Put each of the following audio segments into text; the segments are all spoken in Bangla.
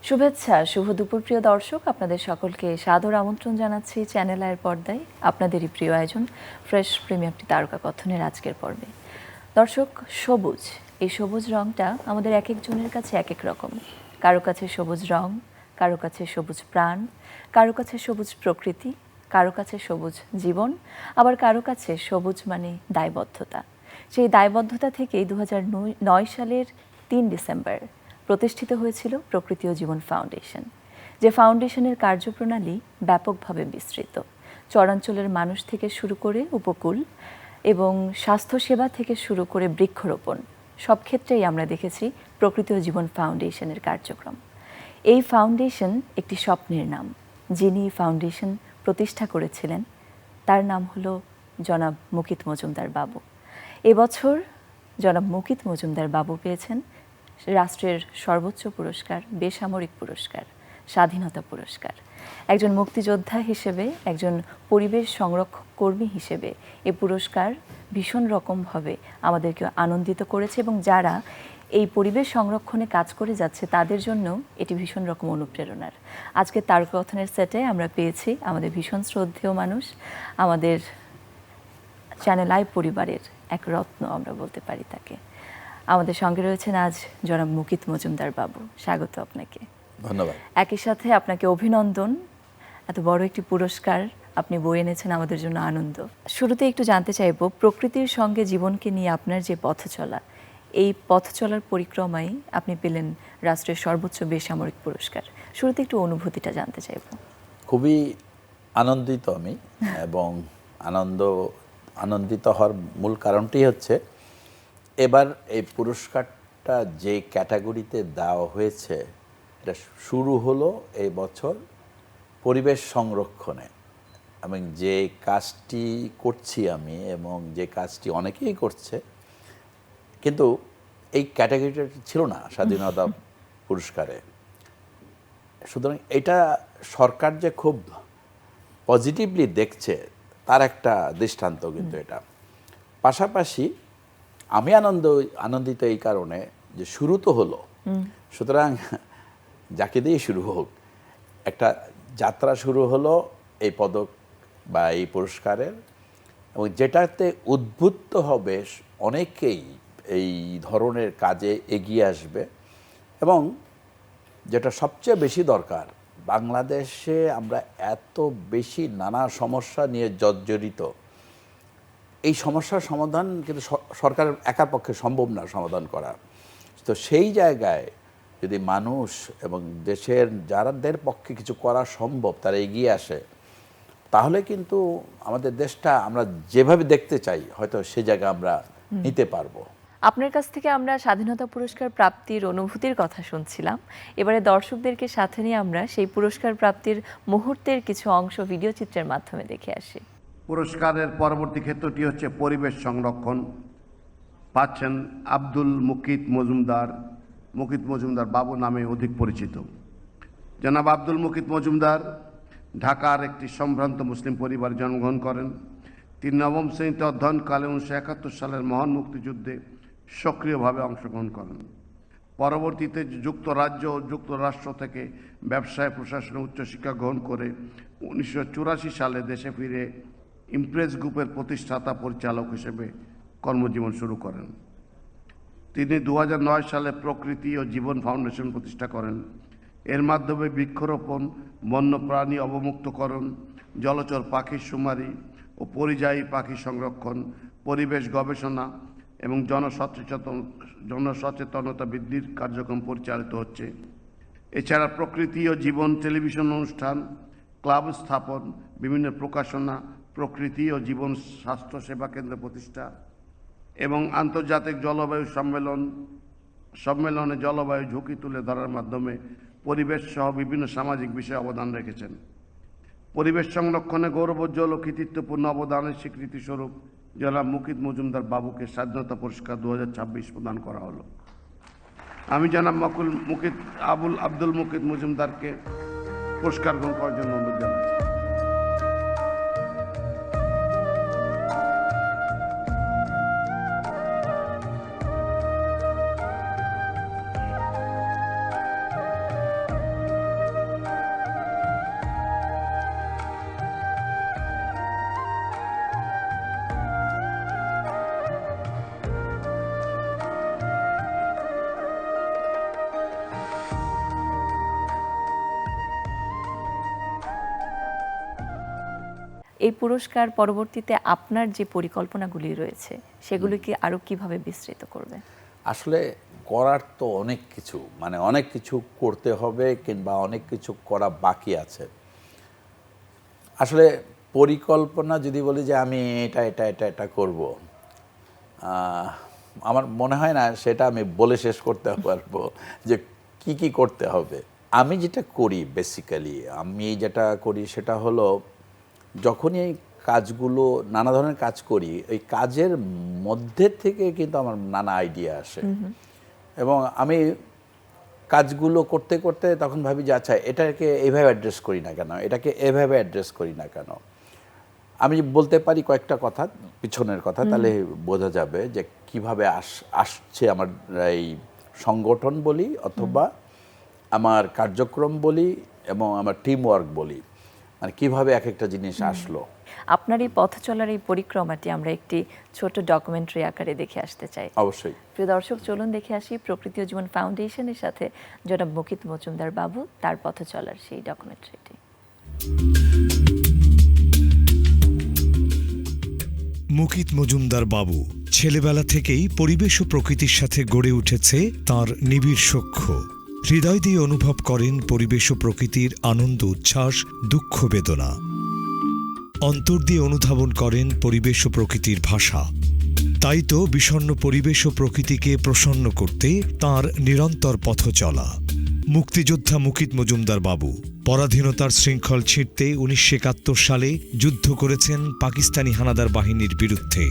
শুভেচ্ছা, শুভ দুপুর প্রিয় দর্শক। আপনাদের সকলকে সাদর আমন্ত্রণ জানাচ্ছি চ্যানেল আয়ের পর্দায় আপনাদেরই প্রিয় আয়োজন ফ্রেশ প্রিমিয়ারটি তারকা কথনের আজকের পর্বে। দর্শক, সবুজ, এই সবুজ রংটা আমাদের এক একজনের কাছে এক এক রকম। কারো কাছে সবুজ রং, কারো কাছে সবুজ প্রাণ, কারো কাছে সবুজ প্রকৃতি, কারো কাছে সবুজ জীবন, আবার কারো কাছে সবুজ মানে দায়বদ্ধতা। সেই দায়বদ্ধতা থেকেই 2009 সালের 3 ডিসেম্বর প্রতিষ্ঠিত হয়েছিল প্রকৃতি ও জীবন ফাউন্ডেশন, যে ফাউন্ডেশনের কার্যপ্রণালী ব্যাপকভাবে বিস্তৃত। চরাঞ্চলের মানুষ থেকে শুরু করে উপকূল এবং স্বাস্থ্যসেবা থেকে শুরু করে বৃক্ষরোপণ, সব ক্ষেত্রেই আমরা দেখেছি প্রকৃতি ও জীবন ফাউন্ডেশনের কার্যক্রম। এই ফাউন্ডেশন একটি স্বপ্নের নাম। যিনি ফাউন্ডেশন প্রতিষ্ঠা করেছিলেন তার নাম হলো জনাব মুকিত মজুমদার বাবু। এবছর জনাব মুকিত মজুমদার বাবু পেয়েছেন রাষ্ট্রের সর্বোচ্চ পুরস্কার, বেসামরিক পুরস্কার, স্বাধীনতা পুরস্কার। একজন মুক্তিযোদ্ধা হিসেবে, একজন পরিবেশ সংরক্ষক কর্মী হিসেবে এ পুরস্কার ভীষণ রকমভাবে আমাদেরকে আনন্দিত করেছে এবং যারা এই পরিবেশ সংরক্ষণে কাজ করে যাচ্ছে তাদের জন্য এটি ভীষণ রকম অনুপ্রেরণার। আজকে তারকা কথনের সেটে আমরা পেয়েছি আমাদের ভীষণ শ্রদ্ধেয় মানুষ, আমাদের চ্যানেল আই পরিবারের এক রত্ন আমরা বলতে পারি তাকে। আমাদের সঙ্গে রয়েছেন আজ জনাব মুকিত মজুমদার বাবু। স্বাগত আপনাকে। ধন্যবাদ। একই সাথে আপনাকে অভিনন্দন, এত বড় একটি পুরস্কার আপনি বয়ে এনেছেন, আমাদের জন্য আনন্দ। শুরুতে একটু জানতে চাইব, প্রকৃতির সঙ্গে জীবনকে নিয়ে আপনার যে পথ চলা, এই পথ চলার পরিক্রমায় আপনি পেলেন রাষ্ট্রের সর্বোচ্চ বেসামরিক পুরস্কার। শুরুতে একটু অনুভূতিটা জানতে চাইব। খুবই আনন্দিত আমি, এবং আনন্দিত হওয়ার মূল কারণটি হচ্ছে এবার এই পুরস্কারটা যে ক্যাটাগরিতে দেওয়া হয়েছে এটা শুরু হলো এই বছর পরিবেশ সংরক্ষণে, এবং যে কাজটি করছি আমি এবং যে কাজটি অনেকেই করছে, কিন্তু এই ক্যাটাগরিটা ছিল না স্বাধীনতা পুরস্কারে। সুতরাং এটা সরকার যে খুব পজিটিভলি দেখছে তার একটা দৃষ্টান্ত কিন্তু এটা। পাশাপাশি আমি আনন্দিত এই কারণে যে শুরু তো হলো, সুতরাং যাকে দিয়ে শুরু হোক, একটা যাত্রা শুরু হলো এই পদক বা এই পুরস্কারের, এবং যেটাতে উদ্বুদ্ধ হবে অনেকেই এই ধরনের কাজে এগিয়ে আসবে। এবং যেটা সবচেয়ে বেশি দরকার, বাংলাদেশে আমরা এত বেশি নানা সমস্যা নিয়ে জর্জরিত, এই সমস্যার সমাধান কিন্তু সরকারের একার পক্ষে সম্ভব না সমাধান করা। তো সেই জায়গায় যদি মানুষ এবং দেশের যারাদের পক্ষে কিছু করা সম্ভব তারা এগিয়ে আসে, তাহলে কিন্তু আমাদের দেশটা আমরা যেভাবে দেখতে চাই হয়তো সেই জায়গায় আমরা নিতে পারবো। আপনার কাছ থেকে আমরা স্বাধীনতা পুরস্কার প্রাপ্তির অনুভূতির কথা শুনছিলাম। এবারে দর্শকদেরকে সাথে নিয়ে আমরা সেই পুরস্কার প্রাপ্তির মুহূর্তের কিছু অংশ ভিডিও চিত্রের মাধ্যমে দেখে আসি। পুরস্কারের পরবর্তী ক্ষেত্রটি হচ্ছে পরিবেশ সংরক্ষণ। পাচ্ছেন আব্দুল মুকিত মজুমদার বাবু নামে অধিক পরিচিত। জনাব আব্দুল মুকিত মজুমদার ঢাকার একটি সম্ভ্রান্ত মুসলিম পরিবারে জন্মগ্রহণ করেন। তিনি নবম শ্রেণীতে অধ্যয়নকালে 1971 সালের মহান মুক্তিযুদ্ধে সক্রিয়ভাবে অংশগ্রহণ করেন। পরবর্তীতে যুক্তরাজ্য ও যুক্তরাষ্ট্র থেকে ব্যবসায় প্রশাসনে উচ্চশিক্ষা গ্রহণ করে 1984 সালে দেশে ফিরে ইমপ্রেস গ্রুপের প্রতিষ্ঠাতা পরিচালক হিসেবে কর্মজীবন শুরু করেন। তিনি 2009 সালে প্রকৃতি ও জীবন ফাউন্ডেশন প্রতিষ্ঠা করেন। এর মাধ্যমে বৃক্ষরোপণ, বন্যপ্রাণী অবমুক্তকরণ, জলচর পাখির শুমারি ও পরিযায়ী পাখি সংরক্ষণ, পরিবেশ গবেষণা এবং জনসচেতনতা বৃদ্ধির কার্যক্রম পরিচালিত হচ্ছে। এছাড়া প্রকৃতি ও জীবন টেলিভিশন অনুষ্ঠান, ক্লাব স্থাপন, বিভিন্ন প্রকাশনা, প্রকৃতি ও জীবন স্বাস্থ্য সেবা কেন্দ্র প্রতিষ্ঠা এবং আন্তর্জাতিক জলবায়ু সম্মেলনে জলবায়ু ঝুঁকি তুলে ধরার মাধ্যমে পরিবেশ সহ বিভিন্ন সামাজিক বিষয়ে অবদান রেখেছেন। পরিবেশ সংরক্ষণে গৌরবোজ্জ্বল ও কৃতিত্বপূর্ণ অবদানের স্বীকৃতিস্বরূপ জনাব মুকিত মজুমদার বাবুকে স্বাধীনতা পুরস্কার 2026 প্রদান করা হলো। আমি জনাব আব্দুল মুকিত মজুমদারকে পুরস্কার গ্রহণ করার জন্য অনুরোধ জানাচ্ছি। এই পুরস্কার পরবর্তীতে আপনার যে পরিকল্পনাগুলি রয়েছে সেগুলিকে আরও কিভাবে বিস্তৃত করবে? আসলে করার তো অনেক কিছু, মানে অনেক কিছু করতে হবে কিংবা অনেক কিছু করা বাকি আছে। আসলে পরিকল্পনা যদি বলি যে আমি এটা এটা এটা এটা করব, আমার মনে হয় না সেটা আমি বলে শেষ করতে পারবো যে কি কি করতে হবে। আমি যেটা করি বেসিক্যালি, আমি যেটা করি সেটা হলো যখনই এই কাজগুলো, নানা ধরনের কাজ করি, ওই কাজের মধ্যে থেকে কিন্তু আমার নানা আইডিয়া আসে এবং আমি কাজগুলো করতে করতে তখন ভাবি যে আচ্ছা এটাকে এইভাবে অ্যাড্রেস করি না কেন, এটাকে এভাবে অ্যাড্রেস করি না কেন। আমি বলতে পারি কয়েকটা কথা, পিছনের কথা, তাহলে বোঝা যাবে যে কিভাবে আসছে আমার এই সংগঠন বলি অথবা আমার কার্যক্রম বলি এবং আমার টিম ওয়ার্ক বলি, মানে কিভাবে এক একটা জিনিস আসলো। আপনার এই পথ চলার এই পরিক্রমাটি আমরা একটি ছোট ডকুমেন্টারি আকারে দেখে আসতে চাই। অবশ্যই। প্রিয় দর্শক, চলুন দেখে আসি প্রকৃতি ও জীবন ফাউন্ডেশনের সাথে জনাব মুকিত মজুমদার বাবু তার পথ চলার সেই ডকুমেন্টারিটি। মুকিত মজুমদার বাবু ছেলেবেলা থেকেই পরিবেশ ও প্রকৃতির সাথে গড়ে উঠেছে তার নিবিড় সখ্য। হৃদয় দিয়ে অনুভব করেন পরিবেশ ও প্রকৃতির আনন্দ, উচ্ছ্বাস, দুঃখ, বেদনা। অন্তর দিয়ে অনুধাবন করেন পরিবেশ ও প্রকৃতির ভাষা। তাই তো বিষণ্ণ পরিবেশ ও প্রকৃতিকে প্রসন্ন করতে তাঁর নিরন্তর পথ চলা। মুক্তিযোদ্ধা মুকিত মজুমদার বাবু পরাধীনতার শৃঙ্খল ছিঁড়তে 1971 সালে যুদ্ধ করেছেন পাকিস্তানি হানাদার বাহিনীর বিরুদ্ধে।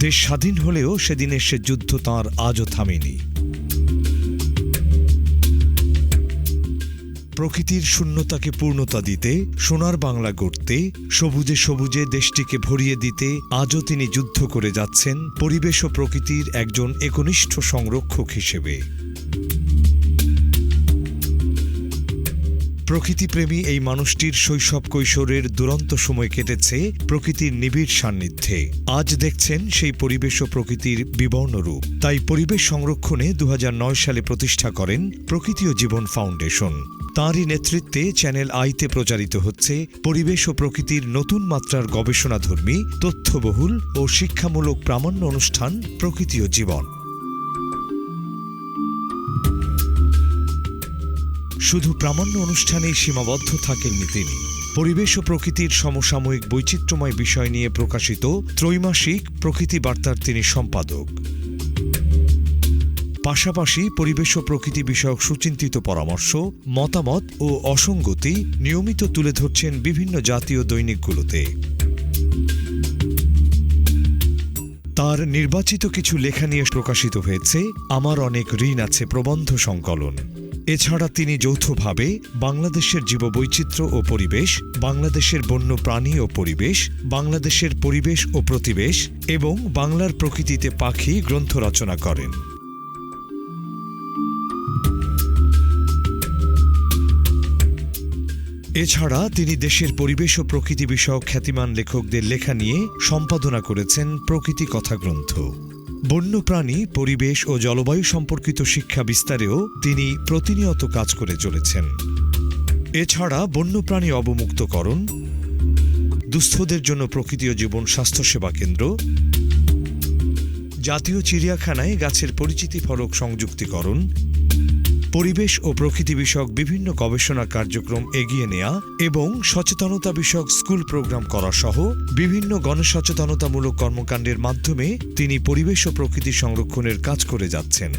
দেশ স্বাধীন হলেও সেদিনের সে যুদ্ধ তাঁর আজও থামেনি। প্রকৃতির শূন্যতাকে পূর্ণতা দিতে, সোনার বাংলা গড়তে, সবুজে সবুজে দেশটিকে ভরিয়ে দিতে আজও তিনি যুদ্ধ করে যাচ্ছেন পরিবেশ ও প্রকৃতির একজন একনিষ্ঠ সংরক্ষক হিসেবে। প্রকৃতিপ্রেমী এই মানুষটির শৈশব কৈশোরের দুরন্ত সময় কেটেছে প্রকৃতির নিবিড় সান্নিধ্যে। আজ দেখছেন সেই পরিবেশ ও প্রকৃতির বিবর্ণ রূপ। তাই পরিবেশ সংরক্ষণে 2009 সালে প্রতিষ্ঠা করেন প্রকৃতি ও জীবন ফাউন্ডেশন। তাঁরই নেতৃত্বে চ্যানেল আইতে প্রচারিত হচ্ছে পরিবেশ ও প্রকৃতির নতুন মাত্রার গবেষণাধর্মী, তথ্যবহুল ও শিক্ষামূলক প্রামাণ্য অনুষ্ঠান প্রকৃতি ও জীবন। শুধু প্রামাণ্য অনুষ্ঠানেই সীমাবদ্ধ থাকেননি তিনি। পরিবেশ ও প্রকৃতির সমসাময়িক বৈচিত্র্যময় বিষয় নিয়ে প্রকাশিত ত্রৈমাসিক প্রকৃতি বার্তার তিনি সম্পাদক। পাশাপাশি পরিবেশ ও প্রকৃতি বিষয়ক সুচিন্তিত পরামর্শ, মতামত ও অসঙ্গতি নিয়মিত তুলে ধরছেন বিভিন্ন জাতীয় দৈনিকগুলোতে। তার নির্বাচিত কিছু লেখা নিয়ে প্রকাশিত হয়েছে আমার অনেক ঋণ আছে প্রবন্ধ সংকলন। এছাড়া তিনি যৌথভাবে বাংলাদেশের জীববৈচিত্র্য ও পরিবেশ, বাংলাদেশের বন্য প্রাণী ও পরিবেশ, বাংলাদেশের পরিবেশ ও প্রতিবেশ এবং বাংলার প্রকৃতিতে পাখি গ্রন্থ রচনা করেন। এছাড়া তিনি দেশের পরিবেশ ও প্রকৃতি বিষয়ক খ্যাতিমান লেখকদের লেখা নিয়ে সম্পাদনা করেছেন প্রকৃতি কথা গ্রন্থ। বন্যপ্রাণী, পরিবেশ ও জলবায়ু সম্পর্কিত শিক্ষা বিস্তারেও তিনি প্রতিনিয়ত কাজ করে চলেছেন। এছাড়া বন্যপ্রাণী অবমুক্তকরণ, দুস্থদের জন্য প্রকৃতি ও জীবন স্বাস্থ্যসেবা কেন্দ্র, জাতীয় চিড়িয়াখানায় গাছের পরিচিতি ফলক সংযুক্তিকরণ, পরিবেশ ও প্রকৃতি বিষয়ক বিভিন্ন গবেষণা কার্যক্রম এগিয়ে নেওয়া এবং সচেতনতা বিষয়ক স্কুল প্রোগ্রাম করা সহ বিভিন্ন গণসচেতনতামূলক কর্মকাণ্ডের মাধ্যমে তিনি পরিবেশ ও প্রকৃতি সংরক্ষণের কাজ করে যাচ্ছেন।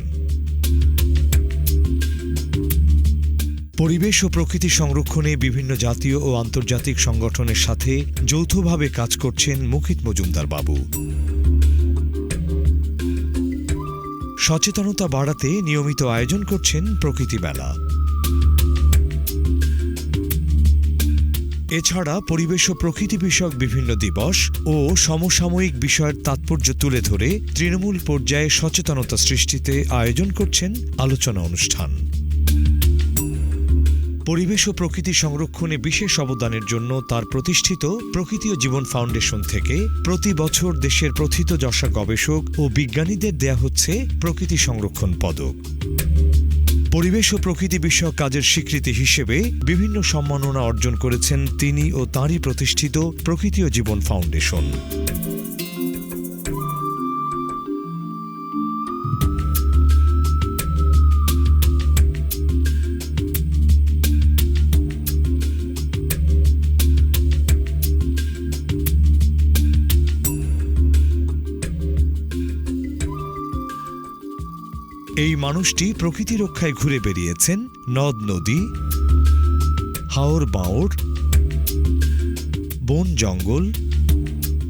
পরিবেশ ও প্রকৃতি সংরক্ষণে বিভিন্ন জাতীয় ও আন্তর্জাতিক সংগঠনের সাথে যৌথভাবে কাজ করছেন মুকিত মজুমদার বাবু। সচেতনতা বাড়াতে নিয়মিত আয়োজন করছেন প্রকৃতি মেলা। এছাড়া পরিবেশ ও প্রকৃতি বিষয়ক বিভিন্ন দিবস ও সমসাময়িক বিষয়ের তাৎপর্য তুলে ধরে তৃণমূল পর্যায়ে সচেতনতা সৃষ্টিতে আয়োজন করছেন আলোচনা অনুষ্ঠান। পরিবেশ ও প্রকৃতি সংরক্ষণে বিশেষ অবদানের জন্য তার প্রতিষ্ঠিত প্রকৃতি ও জীবন ফাউন্ডেশন থেকে প্রতি বছর দেশের প্রথিতযশা গবেষক ও বিজ্ঞানীদের দেয়া হচ্ছে প্রকৃতি সংরক্ষণ পদক। পরিবেশ ও প্রকৃতি বিষয়ক কাজের স্বীকৃতি হিসেবে বিভিন্ন সম্মাননা অর্জন করেছেন তিনি ও তাঁরই প্রতিষ্ঠিত প্রকৃতি ও জীবন ফাউন্ডেশন। এই মানুষটি প্রকৃতি রক্ষায় ঘুরে বেরিয়েছেন নদ নদী, হাওর বাওর, বন জঙ্গল,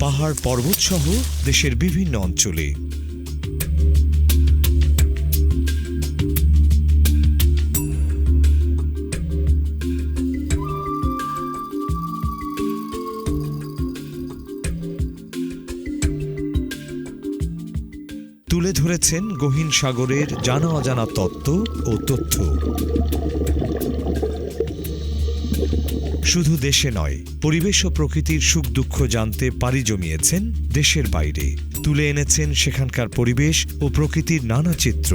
পাহাড় পর্বত সহ দেশের বিভিন্ন অঞ্চলে। তুলে ধরেছেন গহীন সাগরের জানা অজানা তত্ত্ব ও তথ্য। শুধু দেশে নয়, পরিবেশ ও প্রকৃতির সুখ দুঃখ জানতে পাড়ি জমিয়েছেন দেশের বাইরে। তুলে এনেছেন সেখানকার পরিবেশ ও প্রকৃতির নানা চিত্র।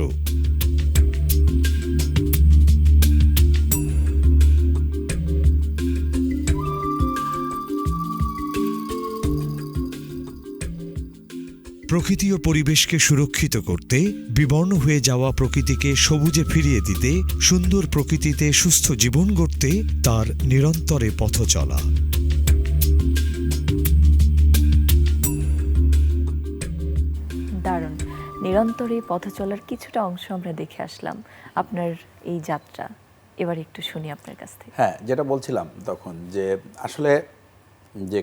প্রকৃতি ও পরিবেশকে সুরক্ষিত করতে, বিবর্ণ হয়ে যাওয়া প্রকৃতিকে সবুজে ফিরিয়ে দিতে, সুন্দর প্রকৃতিতে সুস্থ জীবন গড়তে তার নিরন্তরে পথ চলা। দারুণ। নিরন্তরে পথ চলার কিছুটা অংশ আমরা দেখে আসলাম আপনার এই যাত্রা। এবার একটু শুনি আপনার কাছ থেকে। হ্যাঁ, যেটা বলছিলাম তখন যে আসলে যে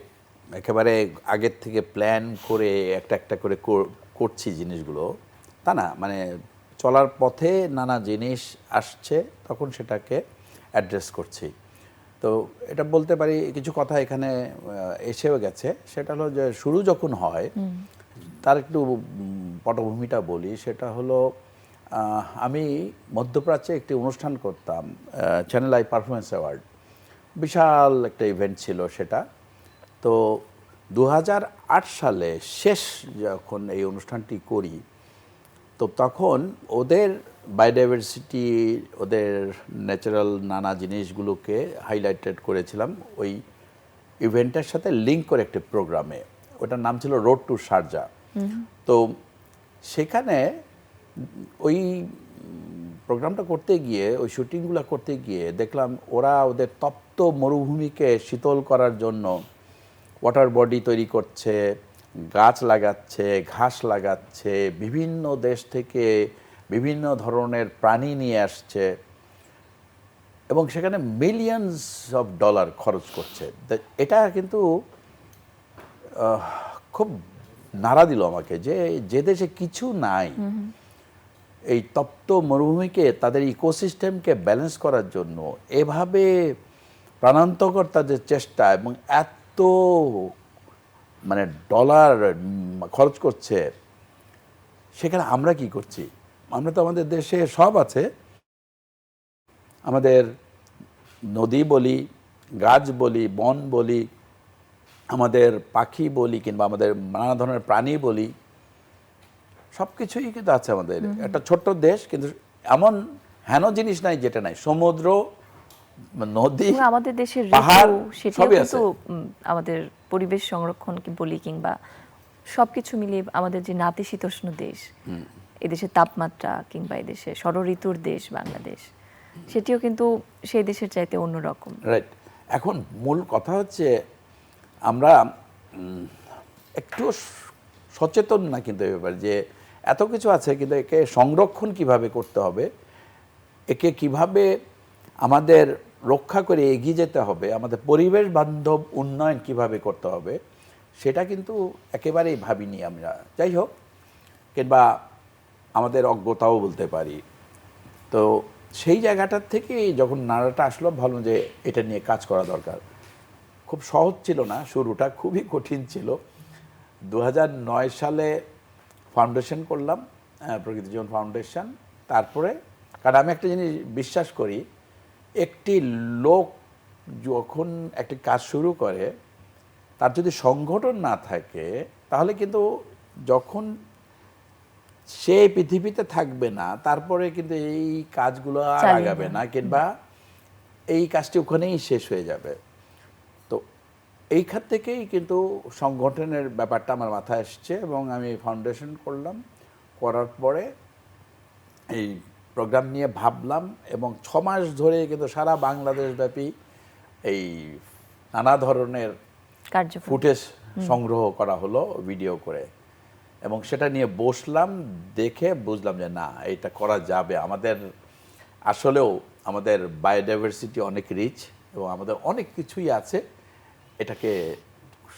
একেবারে আগের থেকে প্ল্যান করে একটা একটা করে করছি জিনিসগুলো, তা না। মানে চলার পথে নানা জিনিস আসছে, তখন সেটাকে অ্যাড্রেস করছি। তো এটা বলতে পারি কিছু কথা এখানে এসেও গেছে। সেটা হলো যে শুরু যখন হয়, তার একটু পটভূমিটা বলি। সেটা হলো আমি মধ্যপ্রাচ্যে একটি অনুষ্ঠান করতাম, চ্যানেল আই পারফরমেন্স অ্যাওয়ার্ড, বিশাল একটা ইভেন্ট ছিল সেটা। তো 2008 সালে শেষ যখন এই অনুষ্ঠানটি করি, তো তখন ওদের বায়োডাইভার্সিটি, ওদের ন্যাচারাল নানা জিনিসগুলোকে হাইলাইটেড করেছিলাম ওই ইভেন্টের সাথে লিঙ্ক করে একটি প্রোগ্রামে। ওটার নাম ছিল রোড টু শারজা। তো সেখানে ওই প্রোগ্রামটা করতে গিয়ে, ওই শুটিংগুলো করতে গিয়ে দেখলাম ওরা ওদের তপ্ত মরুভূমিকে শীতল করার জন্য ওয়াটার বডি তৈরি করছে, গাছ লাগাচ্ছে, ঘাস লাগাচ্ছে, বিভিন্ন দেশ থেকে বিভিন্ন ধরনের প্রাণী নিয়ে আসছে এবং সেখানে মিলিয়নস অফ ডলার খরচ করছে। এটা কিন্তু খুব নাড়া দিল আমাকে, যে দেশে কিছু নাই, এই তপ্ত মরুভূমিকে, তাদের ইকোসিস্টেমকে ব্যালেন্স করার জন্য এভাবে প্রাণান্তকর তাদের চেষ্টা এবং এত মানে ডলার খরচ করছে, সেখানে আমরা কি করছি? আমরা তো আমাদের দেশে সব আছে, আমাদের নদী বলি, গাছ বলি, বন বলি, আমাদের পাখি বলি, কিংবা আমাদের নানা ধরনের প্রাণী বলি, সব কিছুই কিন্তু আছে আমাদের। একটা ছোট্ট দেশ, কিন্তু এমন হেন জিনিস নাই যেটা নাই। সমুদ্র, নদী, আমাদের দেশের পাহাড়, সেটাও সবই কিন্তু আছে। আমাদের পরিবেশ সংরক্ষণ কি বলি, কিংবা সবকিছু মিলিয়ে আমাদের যে নাতিশীতোষ্ণ দেশ, এদেশের তাপমাত্রা, কিংবা এদেশে ষড়ঋতুর দেশ বাংলাদেশ, সেটিও কিন্তু সেই দেশের চাইতে অন্যরকম। রাইট। এখন মূল কথা হচ্ছে আমরা একটু সচেতন না কিন্তু এই ব্যাপারে, যে এত কিছু আছে, কিন্তু একে সংরক্ষণ কিভাবে করতে হবে, একে কিভাবে আমাদের রক্ষা করে এগিয়ে যেতে হবে, আমাদের পরিবেশ বান্ধব উন্নয়ন কিভাবে করতে হবে, সেটা কিন্তু একেবারেই ভাবিনি আমরা। যাই হোক, কিংবা আমাদের অজ্ঞতাও বলতে পারি। তো সেই জায়গাটার থেকেই যখন নাড়াটা আসলো, ভাবলাম যে এটা নিয়ে কাজ করা দরকার। খুব সহজ ছিল না, শুরুটা খুবই কঠিন ছিল। 2009 সালে ফাউন্ডেশন করলাম, প্রকৃতি জীবন ফাউন্ডেশন। তারপরে, কারণ আমি একটা জিনিস বিশ্বাস করি, একটি লোক যখন একটি কাজ শুরু করে, তার যদি সংগঠন না থাকে, তাহলে কিন্তু যখন সে পৃথিবীতে থাকবে না, তারপরে কিন্তু এই কাজগুলো আর চালিয়ে আগাবে না, কিংবা এই কাজটি ওখানেই শেষ হয়ে যাবে। তো এইখান থেকেই কিন্তু সংগঠনের ব্যাপারটা আমার মাথায় এসছে এবং আমি ফাউন্ডেশন করলাম। করার পরে এই প্রোগ্রাম নিয়ে ভাবলাম এবং 6 মাস ধরে কিন্তু সারা বাংলাদেশব্যাপী এই নানা ধরনের কার্যক্রম ফুটেজ সংগ্রহ করা হলো ভিডিও করে, এবং সেটা নিয়ে বসলাম, দেখে বুঝলাম যে না, এটা করা যাবে। আমাদের আসলেও আমাদের বায়োডাইভার্সিটি অনেক রিচ এবং আমাদের অনেক কিছুই আছে, এটাকে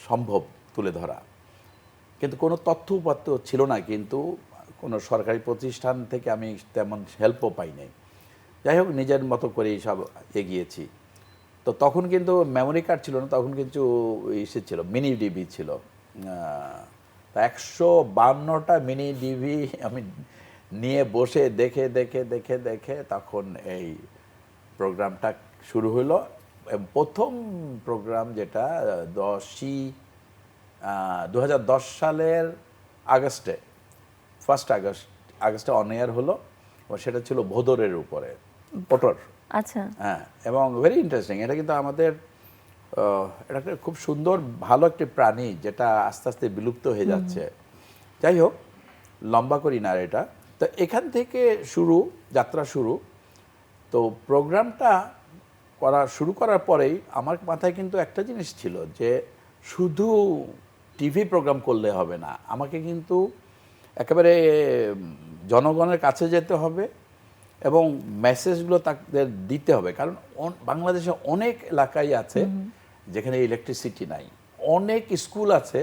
সম্ভব তুলে ধরা। কিন্তু কোনো তথ্য উপাত্ত ছিল না, কিন্তু কোনো সরকারি প্রতিষ্ঠান থেকে আমি তেমন হেল্পও পাই নাই। যাই হোক, নিজের মতো করেই সব এগিয়েছি। তো তখন কিন্তু মেমোরি কার্ড ছিল না, তখন কিন্তু ইসে ছিল, মিনি ডিবি ছিল। তা 152টা মিনি ডিবি আমি নিয়ে বসে দেখে দেখে দেখে দেখে তখন এই প্রোগ্রামটা শুরু হলো। প্রথম প্রোগ্রাম যেটা 2010 সালের আগস্টে, 1 আগস্টে অন এয়ার হলো, এবং সেটা ছিল ভোদরের উপরে, পটর। আচ্ছা, হ্যাঁ, এবং ভেরি ইন্টারেস্টিং। এটা কিন্তু আমাদের এটা একটা খুব সুন্দর ভালো একটি প্রাণী, যেটা আস্তে আস্তে বিলুপ্ত হয়ে যাচ্ছে। যাই হোক, লম্বা করি না এটা। তো এখান থেকে যাত্রা শুরু। তো প্রোগ্রামটা শুরু করার পরেই আমার মাথায় কিন্তু একটা জিনিস ছিল যে শুধু টিভি প্রোগ্রাম করলে হবে না, আমাকে কিন্তু একেবারে জনগণের কাছে যেতে হবে এবং মেসেজগুলো তাদের দিতে হবে। কারণ বাংলাদেশে অনেক এলাকায় আছে যেখানে ইলেকট্রিসিটি নাই, অনেক স্কুল আছে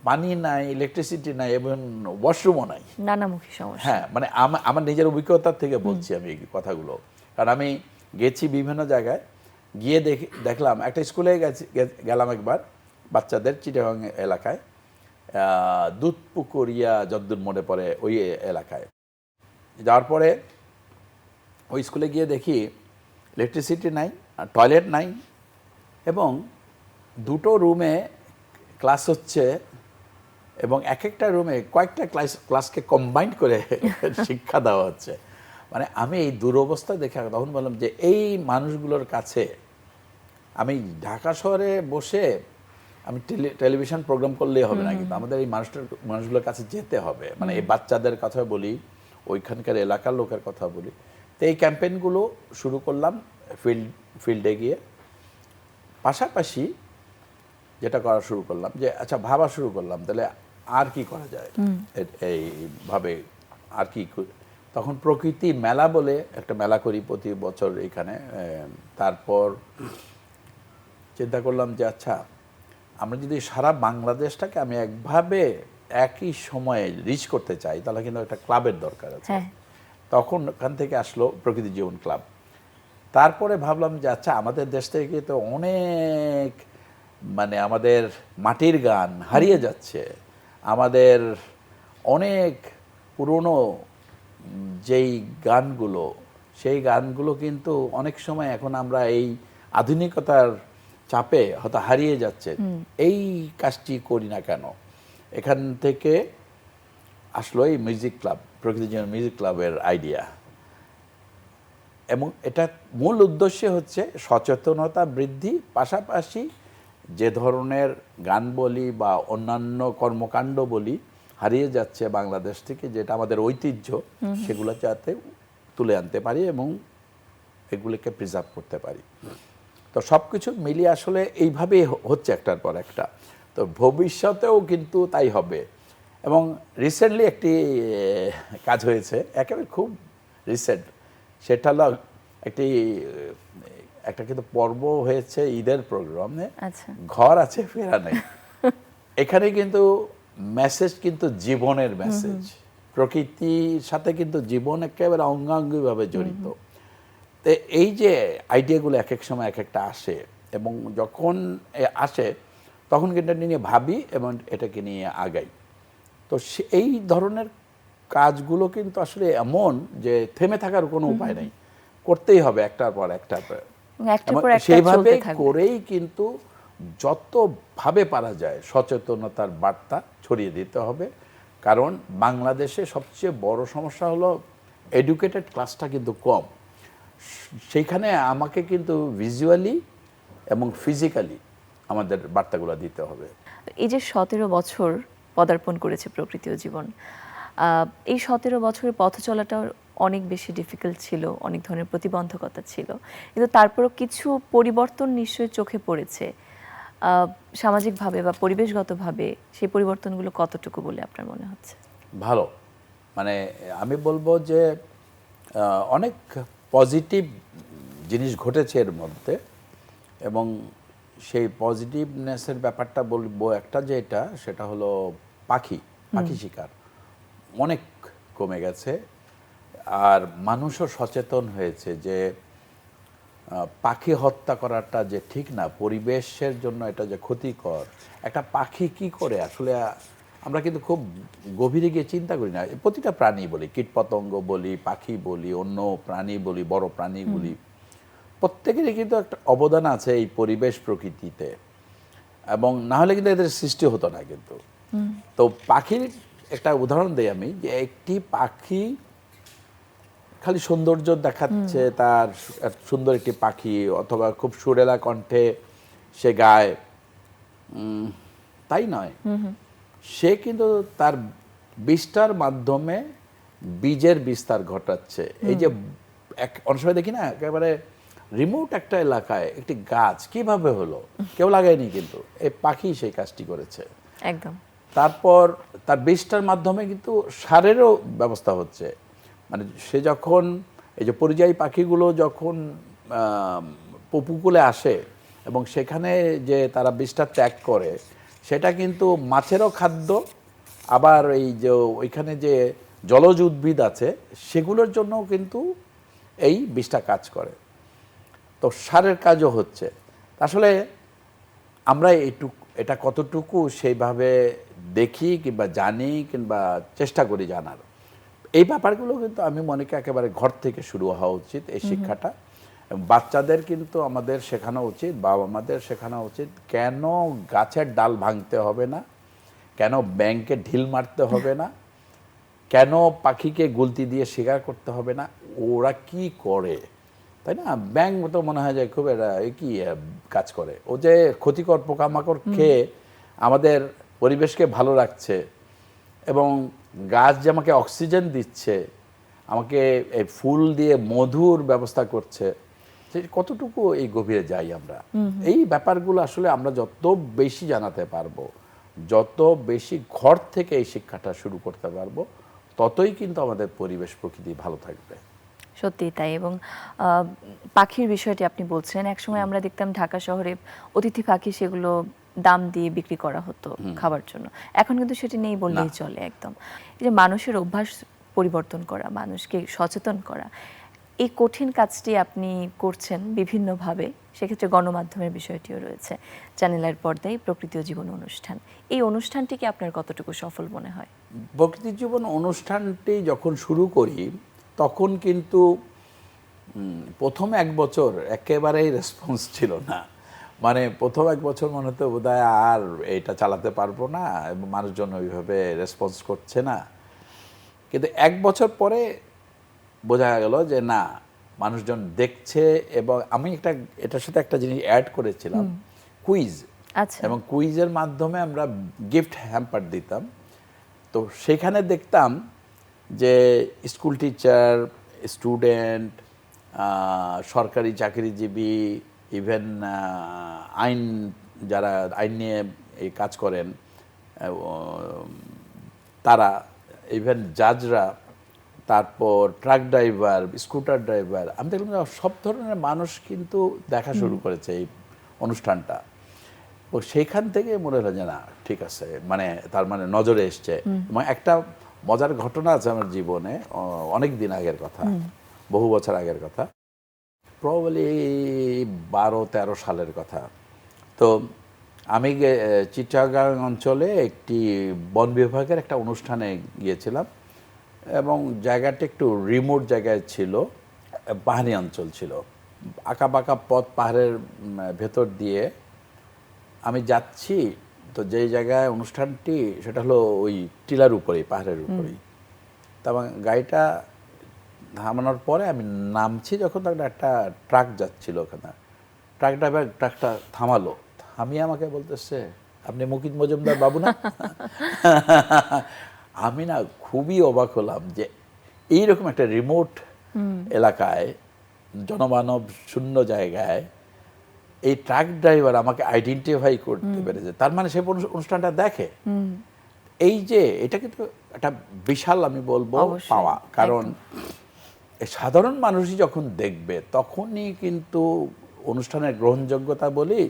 পানি নাই, ইলেকট্রিসিটি নাই, এবং ওয়াশরুমও নাই। নানামুখী সমস্যা। হ্যাঁ, মানে আমার নিজের অভিজ্ঞতা থেকে বলছি আমি এই কথাগুলো। কারণ আমি গেছি বিভিন্ন জায়গায়, গিয়ে দেখলাম একটা স্কুলে গেলাম একবার বাচ্চাদের, চিটাগাং এলাকায়, দুধপুকুরিয়া যদ্দূর মনে পড়ে ওই এলাকায়। যাওয়ার পরে ওই স্কুলে গিয়ে দেখি ইলেকট্রিসিটি নাই, টয়লেট নাই, এবং 2টো রুমে ক্লাস হচ্ছে, এবং এক একটা রুমে কয়েকটা ক্লাসকে কম্বাইন্ড করে শিক্ষা দেওয়া হচ্ছে। মানে আমি এই দুরবস্থা দেখে তখন বললাম যে এই মানুষগুলোর কাছে আমি ঢাকা শহরে বসে আমি টেলিভিশন প্রোগ্রাম করলেই হবে না, কিন্তু আমাদের এই মানুষগুলোর কাছে যেতে হবে। মানে এই বাচ্চাদের কথা বলি, ওইখানকার এলাকার লোকের কথা বলি। তো এই ক্যাম্পেইনগুলো শুরু করলাম ফিল্ডে গিয়ে। পাশাপাশি যেটা করা শুরু করলাম যে আচ্ছা, ভাবা শুরু করলাম তাহলে আর কি করা যায় এইভাবে, আর কি। তখন প্রকৃতি মেলা বলে একটা মেলা করি প্রতি বছর এখানে। তারপর চিন্তা করলাম যে আচ্ছা, আমরা যদি সারা বাংলাদেশটাকে আমি একভাবে একই সময়ে রিচ করতে চাই, তাহলে কিন্তু একটা ক্লাবের দরকার আছে। তখন ওখান থেকে আসলো প্রকৃতি জীবন ক্লাব। তারপরে ভাবলাম যে আচ্ছা, আমাদের দেশ থেকে তো অনেক মানে আমাদের মাটির গান হারিয়ে যাচ্ছে, আমাদের অনেক পুরনো যেই গানগুলো, সেই গানগুলো কিন্তু অনেক সময় এখন আমরা এই আধুনিকতার চাপে হয়তো হারিয়ে যাচ্ছে। এই কাজটি করি না কেন? এখান থেকে আসলো এই মিউজিক ক্লাব, প্রকৃতি জীবন মিউজিক ক্লাবের আইডিয়া। এবং এটা মূল উদ্দেশ্য হচ্ছে সচেতনতা বৃদ্ধি, পাশাপাশি যে ধরনের গান বলি বা অন্যান্য কর্মকাণ্ড বলি হারিয়ে যাচ্ছে বাংলাদেশ থেকে, যেটা আমাদের ঐতিহ্য, সেগুলো যাতে তুলে আনতে পারি এবং এগুলিকে প্রিজার্ভ করতে পারি। তো সব কিছু মিলিয়ে আসলে এইভাবেই হচ্ছে একটার পর একটা। তো ভবিষ্যতেও কিন্তু তাই হবে। এবং রিসেন্টলি একটি কাজ হয়েছে, একেবারে খুব রিসেন্ট, সেটা হলো একটা কিন্তু পর্ব হয়েছে ঈদের প্রোগ্রামে, ঘর আছে ফেরা নেই। এখানে কিন্তু মেসেজ কিন্তু জীবনের মেসেজ, প্রকৃতির সাথে কিন্তু জীবন একেবারে অঙ্গাঙ্গিভাবে জড়িত। তো এই যে আইডিয়াগুলো এক এক সময় এক একটা আসে, এবং যখন আসে তখন কিন্তু এটা নিয়ে ভাবি এবং এটাকে নিয়ে আগাই। তো এই ধরনের কাজগুলো কিন্তু আসলে এমন যে থেমে থাকার কোনো উপায় নেই, করতেই হবে একটার পর একটা। সেইভাবে করেই কিন্তু যতভাবে পারা যায় সচেতনতার বার্তা ছড়িয়ে দিতে হবে। কারণ বাংলাদেশে সবচেয়ে বড় সমস্যা হলো এডুকেটেড ক্লাসটা কিন্তু কম। সেইখানে আমাকে কিন্তু ভিজুয়ালি এবং ফিজিক্যালি আমাদের বার্তাগুলো দিতে হবে। এই যে 17 বছর পদার্পণ করেছে প্রকৃতি ও জীবন, এই 17 বছরের পথ চলাটা অনেক বেশি ডিফিকাল্ট ছিল, অনেক ধরনের প্রতিবন্ধকতা ছিল, কিন্তু তারপরও কিছু পরিবর্তন নিশ্চয়ই চোখে পড়েছে সামাজিকভাবে বা পরিবেশগতভাবে। সেই পরিবর্তনগুলো কতটুকু বলে আপনার মনে হচ্ছে? ভালো, মানে আমি বলবো যে অনেক পজিটিভ জিনিস ঘটেছে এর মধ্যে, এবং সেই পজিটিভনেসের ব্যাপারটা বলবো একটা যেটা, সেটা হলো পাখি শিকার অনেক কমে গেছে। আর মানুষও সচেতন হয়েছে যে পাখি হত্যা করাটা যে ঠিক না, পরিবেশের জন্য এটা যে ক্ষতিকর। একটা পাখি কি করে আসলে আমরা কিন্তু খুব গভীরে গিয়ে চিন্তা করি না। প্রতিটা প্রাণী বলি, কীটপতঙ্গ বলি, পাখি বলি, অন্য প্রাণী বলি, বড় প্রাণী বলি, প্রত্যেকেরই কিন্তু একটা অবদান আছে এই পরিবেশ প্রকৃতিতে, এবং না হলে কিন্তু এদের সৃষ্টি হতো না। কিন্তু তো পাখির একটা উদাহরণ দেই আমি, যে একটি পাখি খালি সৌন্দর্য দেখাচ্ছে, তার সুন্দর একটি পাখি অথবা খুব সুরেলা কণ্ঠে সে গায়, তাই নয়, সে কিন্তু তার বিষ্ঠার মাধ্যমে বীজের বিস্তার ঘটাচ্ছে। এই যে অনেক সময় দেখি না, একেবারে রিমোট একটা এলাকায় একটি গাছ কিভাবে হলো, কেউ লাগায়নি, কিন্তু এই পাখি সেই কাজটি করেছে একদম। তারপর তার বীজটার মাধ্যমে কিন্তু সারেরও ব্যবস্থা হচ্ছে। মানে সে যখন এই যে পরিযায়ী পাখিগুলো যখন উপকূলে আসে এবং সেখানে যে তারা বীজটা ত্যাগ করে, সেটা কিন্তু মাছেরও খাদ্য, আবার এই যে ওইখানে যে জলজ উদ্ভিদ আছে সেগুলোর জন্যও কিন্তু এই বীজটা কাজ করে। তো সারের কাজও হচ্ছে। আসলে আমরা এটা কতটুকু সেইভাবে দেখি কিংবা জানি কিংবা চেষ্টা করি জানার, এই ব্যাপারগুলো কিন্তু আমি মনে করি একেবারে ঘর থেকে শুরু হওয়া উচিত এই শিক্ষাটা। বাচ্চাদের কিন্তু আমাদের শেখানো উচিত, বাবা মাদের শেখানো উচিত, কেন গাছের ডাল ভাঙতে হবে না, কেন ব্যাঙকে ঢিল মারতে হবে না, কেন পাখিকে গুলতি দিয়ে শিকার করতে হবে না, ওরা কি করে, তাই না? ব্যাঙ তো মনে হয় যে খুব এরা কি কাজ করে, ও যে ক্ষতিকর পোকামাকড় খেয়ে আমাদের পরিবেশকে ভালো রাখছে, এবং গাছ যে আমাকে অক্সিজেন দিচ্ছে, আমাকে এই ফুল দিয়ে মধুর ব্যবস্থা করছে, কতটুকু এই গভীরে যাই আমরা। এই ব্যাপারগুলো আসলে আমরা যত বেশি জানাতে পারবো, যত বেশি ঘর থেকে এই শিক্ষাটা শুরু করতে পারবো, ততই কিন্তু আমাদের পরিবেশ প্রকৃতি ভালো থাকবে। সত্যি তাই। এবং পাখির বিষয়টি আপনি বলছেন, একসময় আমরা দেখতাম ঢাকা শহরে অতিথি পাখি সেগুলো দাম দিয়ে বিক্রি করা হতো খাবার জন্য, এখন কিন্তু সেটি নেই বললেই চলে। একদম এই যে মানুষের অভ্যাস পরিবর্তন করা, মানুষকে সচেতন করা, এই কঠিন কাজটি আপনি করছেন বিভিন্নভাবে। সেক্ষেত্রে গণমাধ্যমের বিষয়টিও রয়েছে। চ্যানেলের পর্দায় প্রকৃতি ও জীবন অনুষ্ঠান, এই অনুষ্ঠানটিকে আপনার কতটুকু সফল মনে হয়? প্রকৃতি জীবন অনুষ্ঠানটি যখন শুরু করি তখন কিন্তু প্রথম এক বছর একেবারেই রেসপন্স ছিল না। মানে প্রথম এক বছর মনে হতো বোধহয় আর এটা চালাতে পারবো না, এবং মানুষজন ওইভাবে রেসপন্স করছে না। কিন্তু এক বছর পরে বোঝা গেল যে না, মানুষজন দেখছে। এবং আমি এটার সাথে একটা জিনিস অ্যাড করেছিলাম, কুইজ। আচ্ছা। এবং কুইজের মাধ্যমে আমরা গিফট হ্যাম্পার দিতাম। তো সেখানে দেখতাম যে স্কুল টিচার, স্টুডেন্ট, সরকারি চাকরিজীবী, ইভেন যারা আইন নিয়ে এই কাজ করেন তারা, ইভেন জাজরা, তারপর ট্রাক ড্রাইভার, স্কুটার ড্রাইভার, আমি দেখলাম সব ধরনের মানুষ কিন্তু দেখা শুরু করেছে এই অনুষ্ঠানটা। ও সেইখান থেকে মনে হলো যে না ঠিক আছে, মানে তার মানে নজরে এসছে। এবং একটা মজার ঘটনা আছে আমার জীবনে, অনেক দিন আগের কথা, বহু বছর আগের কথা, প্রবাবলি 12-13 সালের কথা। তো আমি চিটাগাং অঞ্চলে একটি বন বিভাগের একটা অনুষ্ঠানে গিয়েছিলাম, এবং জায়গাটা একটু রিমোট জায়গায় ছিল, পাহাড়ি অঞ্চল ছিল, আঁকা বাঁকা পথ পাহাড়ের ভেতর দিয়ে আমি যাচ্ছি। তো যেই জায়গায় অনুষ্ঠানটি সেটা হলো ওই টিলার উপরেই, পাহাড়ের উপরেই। তা আমার গাড়িটা থামানোর পরে আমি নামছি যখন, তখন একটা ট্রাক যাচ্ছিল ওখানে। ট্রাক ড্রাইভার ট্রাকটা থামালো, থামিয়ে আমাকে বলতেছে, আপনি মুকিত মজুমদার বাবু না? আমি না খুবই অবাক হলাম যে এইরকম একটা রিমোট এলাকায়, জনমানব শূন্য জায়গায় এই ট্রাক ড্রাইভার আমাকে আইডেন্টিফাই করতে পেরেছে। তার মানে সে অনুষ্ঠানটা দেখে। এই যে এটা কিন্তু একটা বিশাল, আমি বলবো, অবশ্যই, পাওয়া। কারণ এই সাধারণ মানুষই যখন দেখবে তখনই কিন্তু অনুষ্ঠানের গ্রহণযোগ্যতা বলি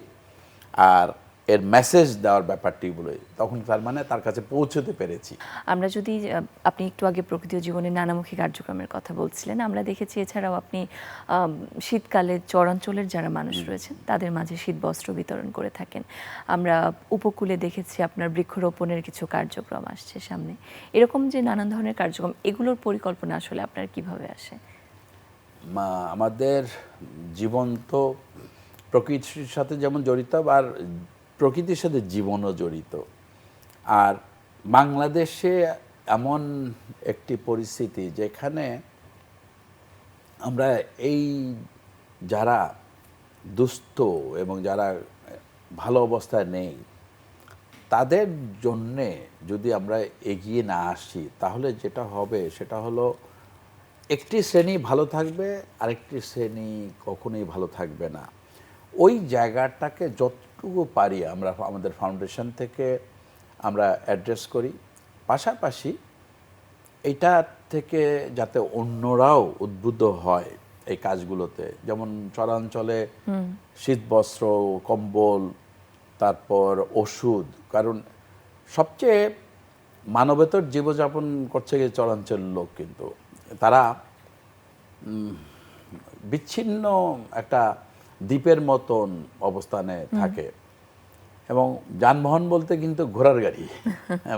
আর এর মেসেজ দেওয়ার ব্যাপারটি বলি, তখন তার মানে তার কাছে পৌঁছতে পেরেছি। আমরা যদি আপনি একটু আগে প্রকৃতি ও জীবনের নানামুখী কার্যক্রমের কথা বলছিলেন, আমরা দেখেছি এছাড়াও আপনি শীতকালে চরাঞ্চলের যারা মানুষ রয়েছেন তাদের মাঝে শীত বস্ত্র বিতরণ করে থাকেন। আমরা উপকূলে দেখেছি আপনার বৃক্ষরোপণের কিছু কার্যক্রম আসছে সামনে। এরকম যে নানান ধরনের কার্যক্রম, এগুলোর পরিকল্পনা আসলে আপনার কিভাবে আসে? আমাদের জীবন তো প্রকৃতির সাথে যেমন জড়িত, আর প্রকৃতির সাথে জীবনও জড়িত। আর বাংলাদেশে এমন একটি পরিস্থিতি যেখানে আমরা এই যারা দুস্থ এবং যারা ভালো অবস্থায় নেই তাদের জন্যে যদি আমরা এগিয়ে না আসি, তাহলে যেটা হবে সেটা হলো একটি শ্রেণী ভালো থাকবে, আরেকটি শ্রেণী কখনোই ভালো থাকবে না। ওই জায়গাটাকে যতটুকু পারি আমরা আমাদের ফাউন্ডেশন থেকে আমরা অ্যাড্রেস করি। পাশাপাশি এটা থেকে যাতে অন্যরাও উদ্বুদ্ধ হয় এই কাজগুলোতে, যেমন চরাঞ্চলে শীতবস্ত্র, কম্বল, তারপর ওষুধ। কারণ সবচেয়ে মানবেতর জীবনযাপন করছে গিয়ে চরাঞ্চলের লোক, কিন্তু তারা বিচ্ছিন্ন একটা দ্বীপের মতন অবস্থানে থাকে। এবং যানবাহন বলতে কিন্তু ঘোড়ার গাড়ি,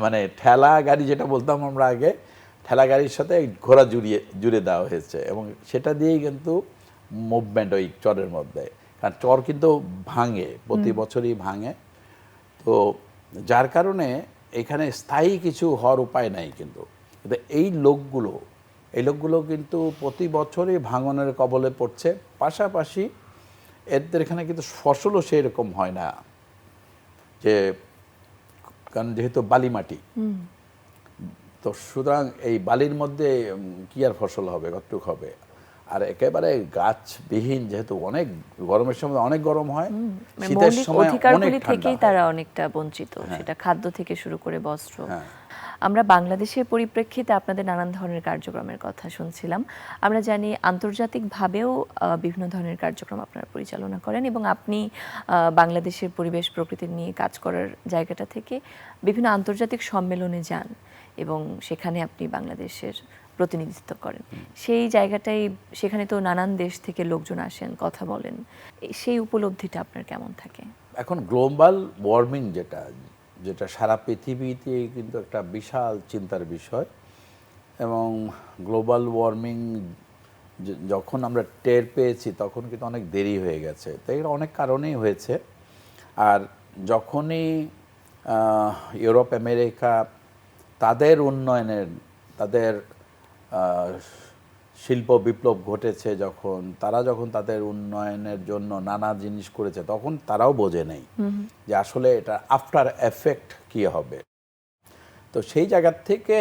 মানে ঠেলা গাড়ি যেটা বলতাম আমরা আগে, ঠেলা গাড়ির সাথে ঘোড়া জুড়ে দেওয়া হয়েছে, এবং সেটা দিয়েই কিন্তু মুভমেন্ট ওই চরের মধ্যে। কারণ চর কিন্তু ভাঙে, প্রতি বছরই ভাঙে। তো যার কারণে এখানে স্থায়ী কিছু হওয়ার উপায় নাই। কিন্তু এই লোকগুলো কিন্তু প্রতি বছরই ভাঙনের কবলে পড়ছে। পাশাপাশি এদের এখানে কিন্তু ফসলও সেই রকম হয় না, যে কারণ যেহেতু বালি মাটি, তো সুতরাং এই বালির মধ্যে কি আর ফসল হবে, কতটুক হবে। আর একেবারে গাছবিহীন, যেহেতু অনেক গরমের সময় অনেক গরম হয়, শীতের সময় অনেক ঠান্ডা থেকেই হয়। তারা অনেকটা বঞ্চিত, সেটা খাদ্য থেকে শুরু করে বস্ত্র। আমরা বাংলাদেশের পরিপ্রেক্ষিতে আপনাদের নানান ধরনের কার্যক্রমের কথা শুনছিলাম। আমরা জানি আন্তর্জাতিকভাবেও বিভিন্ন ধরনের কার্যক্রম আপনারা পরিচালনা করেন, এবং আপনি বাংলাদেশের পরিবেশ প্রকৃতি নিয়ে কাজ করার জায়গাটা থেকে বিভিন্ন আন্তর্জাতিক সম্মেলনে যান এবং সেখানে আপনি বাংলাদেশের প্রতিনিধিত্ব করেন। সেই জায়গাটাই, সেখানে তো নানান দেশ থেকে লোকজন আসেন, কথা বলেন। সেই উপলব্ধিটা আপনার কেমন থাকে? এখন গ্লোবাল ওয়ার্মিং যেটা সারা পৃথিবীতে কিন্তু একটা বিশাল চিন্তার বিষয়, এবং গ্লোবাল ওয়ার্মিং যখন আমরা টের পেয়েছি তখন কিন্তু অনেক দেরি হয়ে গেছে। তো এর অনেক কারণেই হয়েছে। আর যখনই ইউরোপ, আমেরিকা তাদের উন্নয়নের, তাদের শিল্প বিপ্লব ঘটেছে, যখন তাদের উন্নয়নের জন্য নানা জিনিস করেছে, তখন তারাও বোঝে নেই যে আসলে এটা আফটার এফেক্ট কী হবে। তো সেই জায়গার থেকে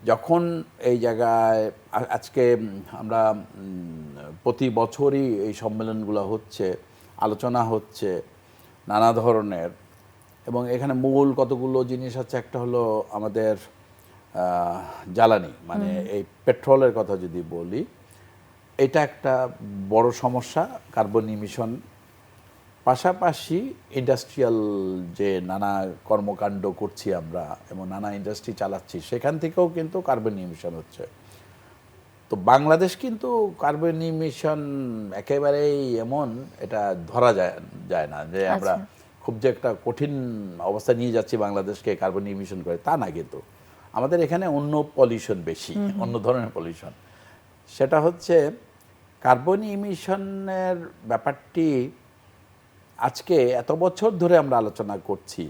যখন এই জায়গায় আজকে আমরা প্রতি বছরই এই সম্মেলনগুলো হচ্ছে, আলোচনা হচ্ছে নানা ধরনের, এবং এখানে মূল কতগুলো জিনিস আছে। একটা হলো আমাদের জ্বালানি, মানে এই পেট্রোলের কথা যদি বলি, এটা একটা বড় সমস্যা, কার্বন ইমিশন। পাশাপাশি ইন্ডাস্ট্রিয়াল যে নানা কর্মকাণ্ড করছি আমরা এবং নানা ইন্ডাস্ট্রি চালাচ্ছি, সেখান থেকেও কিন্তু কার্বন ইমিশন হচ্ছে। তো বাংলাদেশ কিন্তু কার্বন ইমিশন একেবারেই এমন, এটা ধরা যায় না যে আমরা খুব যে একটা কঠিন অবস্থা নিয়ে যাচ্ছি বাংলাদেশকে কার্বন ইমিশন করে, তা না। কিন্তু আমাদের এখানে অন্য পলিউশন বেশি, অন্য ধরনের পলিউশন। সেটা হচ্ছে কার্বন ইমিশনের ব্যাপারটি আজকে এত বছর ধরে আমরা আলোচনা করছি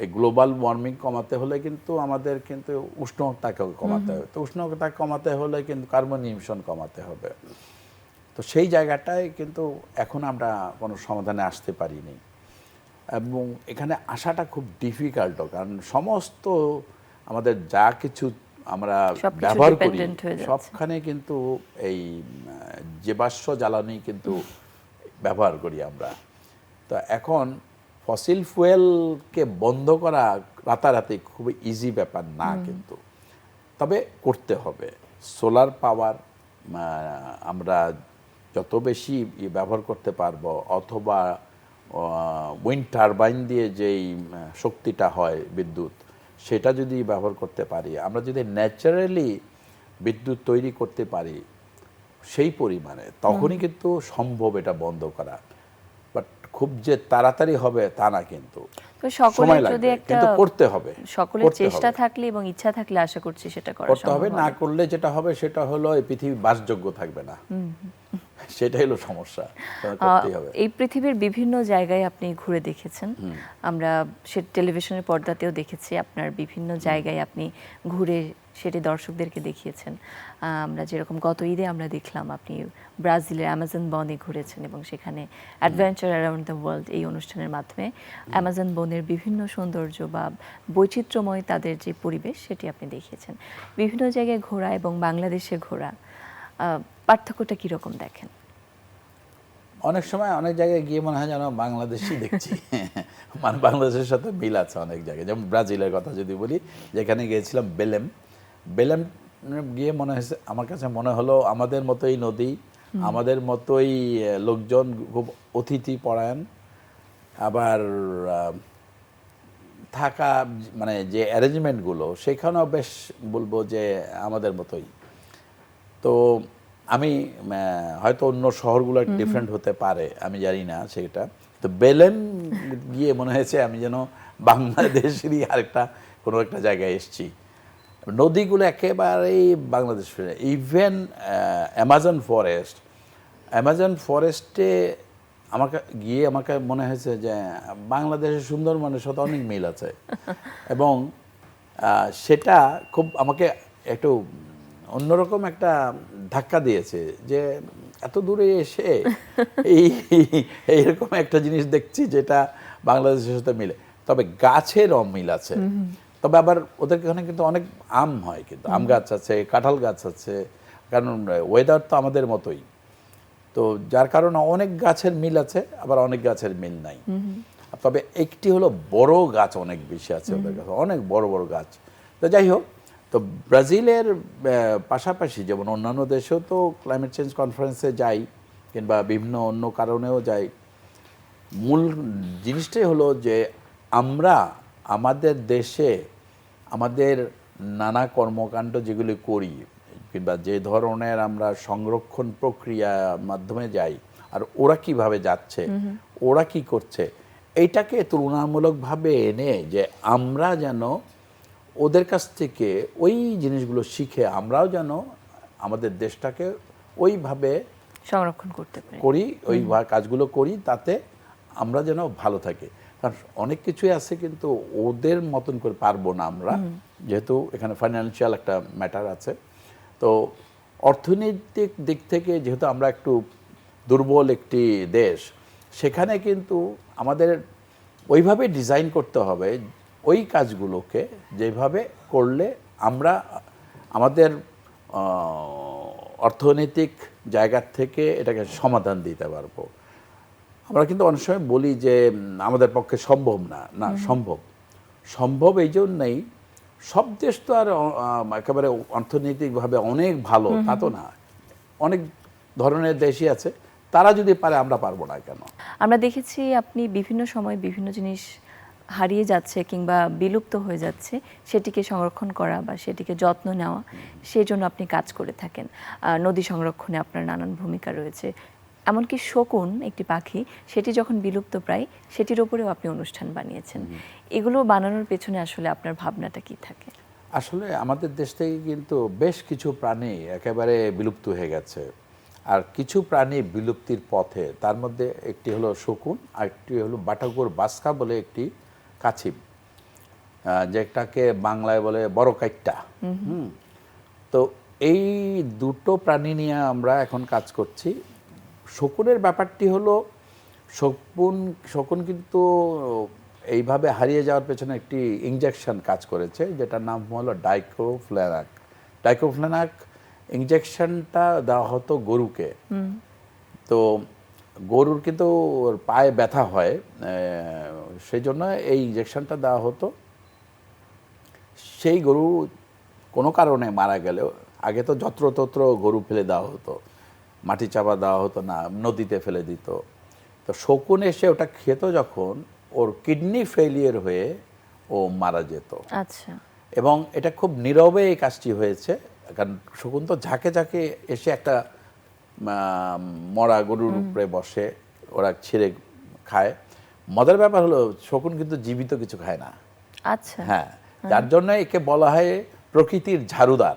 এই গ্লোবাল ওয়ার্মিং কমাতে হলে কিন্তু আমাদের কিন্তু উষ্ণতাকে কমাতে হবে। তো উষ্ণতা কমাতে হলে কিন্তু কার্বন ইমিশন কমাতে হবে। তো সেই জায়গাটায় কিন্তু এখন আমরা কোনো সমাধানে আসতে পারিনি, এবং এখানে আসাটা খুব ডিফিকাল্টও, কারণ সমস্ত আমাদের যা কিছু আমরা সবকিছু ব্যবহার করি dependent হয়ে যাচ্ছে। সবখানে কিন্তু এই জীবাশ্ম জ্বালানি কিন্তু ব্যবহার করি আমরা। তো এখন ফসিল ফুয়েলকে বন্ধ করা রাতারাতি খুব ইজি ব্যাপার না, কিন্তু তবে করতে হবে। সোলার পাওয়ার আমরা যত বেশি ব্যবহার করতে পারবো, অথবা উইন্ড টারবাইন দিয়ে যেই শক্তিটা হয় বিদ্যুৎ, সেটা যদি ব্যবহার করতে পারি, আমরা যদি ন্যাচারালি বিদ্যুৎ তৈরি করতে পারি সেই পরিমাণে, তখনই কিন্তু সম্ভব এটা বন্ধ করা। বাট খুব যে তাড়াতাড়ি হবে তা না, কিন্তু তো সকলের সময় যদি লাগবে, একটা কিন্তু করতে হবে। সকলের করতে চেষ্টা হবে। থাকলে এবং ইচ্ছা থাকলে আশা করছি সেটা করা করতে হবে। সম্ভব না করলে যেটা হবে সেটা হলো এই পৃথিবী বাসযোগ্য থাকবে না, সেটাই হলো সমস্যা। করতেই হবে। এই পৃথিবীর বিভিন্ন জায়গায় আপনি ঘুরে দেখেছেন, আমরা সে টেলিভিশনের পর্দাতেও দেখেছি আপনার বিভিন্ন জায়গায় আপনি ঘুরে সেটি দর্শকদেরকে দেখিয়েছেন। আমরা যেরকম গত ঈদে আমরা দেখলাম আপনি ব্রাজিলের অ্যামাজন বনে ঘুরেছেন এবং সেখানে অ্যাডভেঞ্চার অ্যারাউন্ড দ্য ওয়ার্ল্ড এই অনুষ্ঠানের মাধ্যমে অ্যামাজন বনের বিভিন্ন সৌন্দর্য বা বৈচিত্র্যময় তাদের যে পরিবেশ সেটি আপনি দেখিয়েছেন। বিভিন্ন জায়গায় ঘোরা এবং বাংলাদেশে ঘোরা পার্থক্যটা কীরকম দেখেন? অনেক সময় অনেক জায়গায় গিয়ে মনে হয় যেন বাংলাদেশই দেখছি, মানে বাংলাদেশের সাথে মিল আছে অনেক জায়গায়। যেমন ব্রাজিলের কথা যদি বলি, যেখানে গিয়েছিলাম বেলেম গিয়ে মনে হয়েছে, আমার কাছে মনে হলো আমাদের মতোই নদী, আমাদের মতোই লোকজন, খুব অতিথি পরায়ণ, আবার থাকা মানে যে অ্যারেঞ্জমেন্টগুলো সেখানেও বেশ বলবো যে আমাদের মতোই। তো আমি হয়তো অন্য শহরগুলো ডিফারেন্ট হতে পারে, আমি জানি না সেটা। তো বেলেম গিয়ে মনে হয়েছে আমি যেন বাংলাদেশেরই আরেকটা কোনো একটা জায়গায় এসেছি। নদীগুলো একেবারেই বাংলাদেশ, ইভেন অ্যামাজন ফরেস্টে আমাকে গিয়ে আমাকে মনে হয়েছে যে বাংলাদেশের সুন্দরবনের সাথে অনেক মিল আছে, এবং সেটা খুব আমাকে একটু অন্যরকম একটা ধাক্কা দিয়েছে যে এত দূরে এসে এইরকম একটা জিনিস দেখছি যেটা বাংলাদেশের সাথে মিলে। তবে গাছের অমিল আছে, তবে আবার ওদের এখানে কিন্তু অনেক আম হয়, কিন্তু আম গাছ আছে, কাঁঠাল গাছ আছে, কারণ ওয়েদার তো আমাদের মতোই। তো যার কারণে অনেক গাছের মিল আছে, আবার অনেক গাছের মিল নাই। তবে একটি হলো বড় গাছ অনেক বেশি আছে ওদের কাছে, অনেক বড় বড় গাছ। তো যাই হোক, তো ব্রাজিলের পাশাপাশি যেমন অন্যান্য দেশেও তো ক্লাইমেট চেঞ্জ কনফারেন্সে যাই, কিংবা বিভিন্ন অন্য কারণেও যাই। মূল জিনিসটাই হলো যে আমরা আমাদের দেশে আমাদের নানা কর্মকাণ্ড যেগুলি করি, কিংবা যে ধরনের আমরা সংরক্ষণ প্রক্রিয়ার মাধ্যমে যাই, আর ওরা কিভাবে যাচ্ছে, ওরা কি করছে, এইটাকে তুলনামূলকভাবে এনে যে আমরা যেন ওদের কাছ থেকে ওই জিনিসগুলো শিখে আমরাও যেন আমাদের দেশটাকে ওইভাবে সংরক্ষণ করতে পারি, করি, ওই কাজগুলো করি, তাতে আমরা যেন ভালো থাকি। কারণ অনেক কিছুই আছে কিন্তু ওদের মতন করে পারবো না আমরা, যেহেতু এখানে ফাইন্যান্সিয়াল একটা ম্যাটার আছে। তো অর্থনৈতিক দিক থেকে যেহেতু আমরা একটু দুর্বল একটি দেশ, সেখানে কিন্তু আমাদের ওইভাবে ডিজাইন করতে হবে ওই কাজগুলোকে, যেভাবে করলে আমরা আমাদের অর্থনৈতিক জায়গা থেকে এটাকে সমাধান দিতে পারবো। আমরা কিন্তু অনেক সময় বলি যে আমাদের পক্ষে সম্ভব না, না সম্ভব এই জন্যই, সব দেশ তো আর একেবারে অর্থনৈতিকভাবে অনেক ভালো তা তো না, অনেক ধরনের দেশই আছে, তারা যদি পারে আমরা পারবো না কেন? আমরা দেখেছি আপনি বিভিন্ন সময় বিভিন্ন জিনিস হারিয়ে যাচ্ছে কিংবা বিলুপ্ত হয়ে যাচ্ছে, সেটিকে সংরক্ষণ করা বা সেটিকে যত্ন নেওয়া, সেই জন্য আপনি কাজ করে থাকেন। নদী সংরক্ষণে আপনার নানান ভূমিকা রয়েছে। এমনকি শকুন একটি পাখি, সেটি যখন বিলুপ্ত প্রায়, সেটির উপরেও আপনি অনুষ্ঠান বানিয়েছেন। এগুলো বানানোর পেছনে আসলে আপনার ভাবনাটা কি থাকে? আসলে আমাদের দেশ থেকে কিন্তু বেশ কিছু প্রাণী একেবারে বিলুপ্ত হয়ে গেছে। আর কিছু প্রাণী বিলুপ্তির পথে, তার মধ্যে একটি হলো শকুন, আর একটি হলো বাটাগুর বাসকা বলে একটি কাছিম, যেটাকে বাংলায় বলে বড় কাইট্টা। তো এই দুটো প্রাণী নিয়ে আমরা এখন কাজ করছি। শকুনের ব্যাপারটি হলো শকুন কিন্তু এইভাবে হারিয়ে যাওয়ার পেছনে একটি ইনজেকশন কাজ করেছে, যেটার নাম হলো ডাইক্লোফেনাক ইনজেকশনটা দেওয়া হতো গরুকে। তো গরুর কিন্তু ওর পায়ে ব্যথা হয়, সেই জন্য এই ইনজেকশনটা দেওয়া হতো। সেই গরু কোনো কারণে মারা গেলেও, আগে তো যত্রতত্র গরু ফেলে দেওয়া হতো, মাটি চাপা দেওয়া হতো না, নদীতে ফেলে দিত। তো শকুন এসে ওটা খেত যখন, ওর কিডনি ফেলিয়ার হয়ে ও মারা যেত। আচ্ছা। এবং এটা খুব নীরবে এই কাজটি হয়েছে, কারণ শকুন তো ঝাঁকে ঝাঁকে এসে একটা মরা গরুর উপরে বসে, ওরা ছিঁড়ে খায়। মজার ব্যাপার হলো শকুন কিন্তু জীবিত কিছু খায় না। আচ্ছা। হ্যাঁ, যার জন্য একে বলা হয় প্রকৃতির ঝাড়ুদার।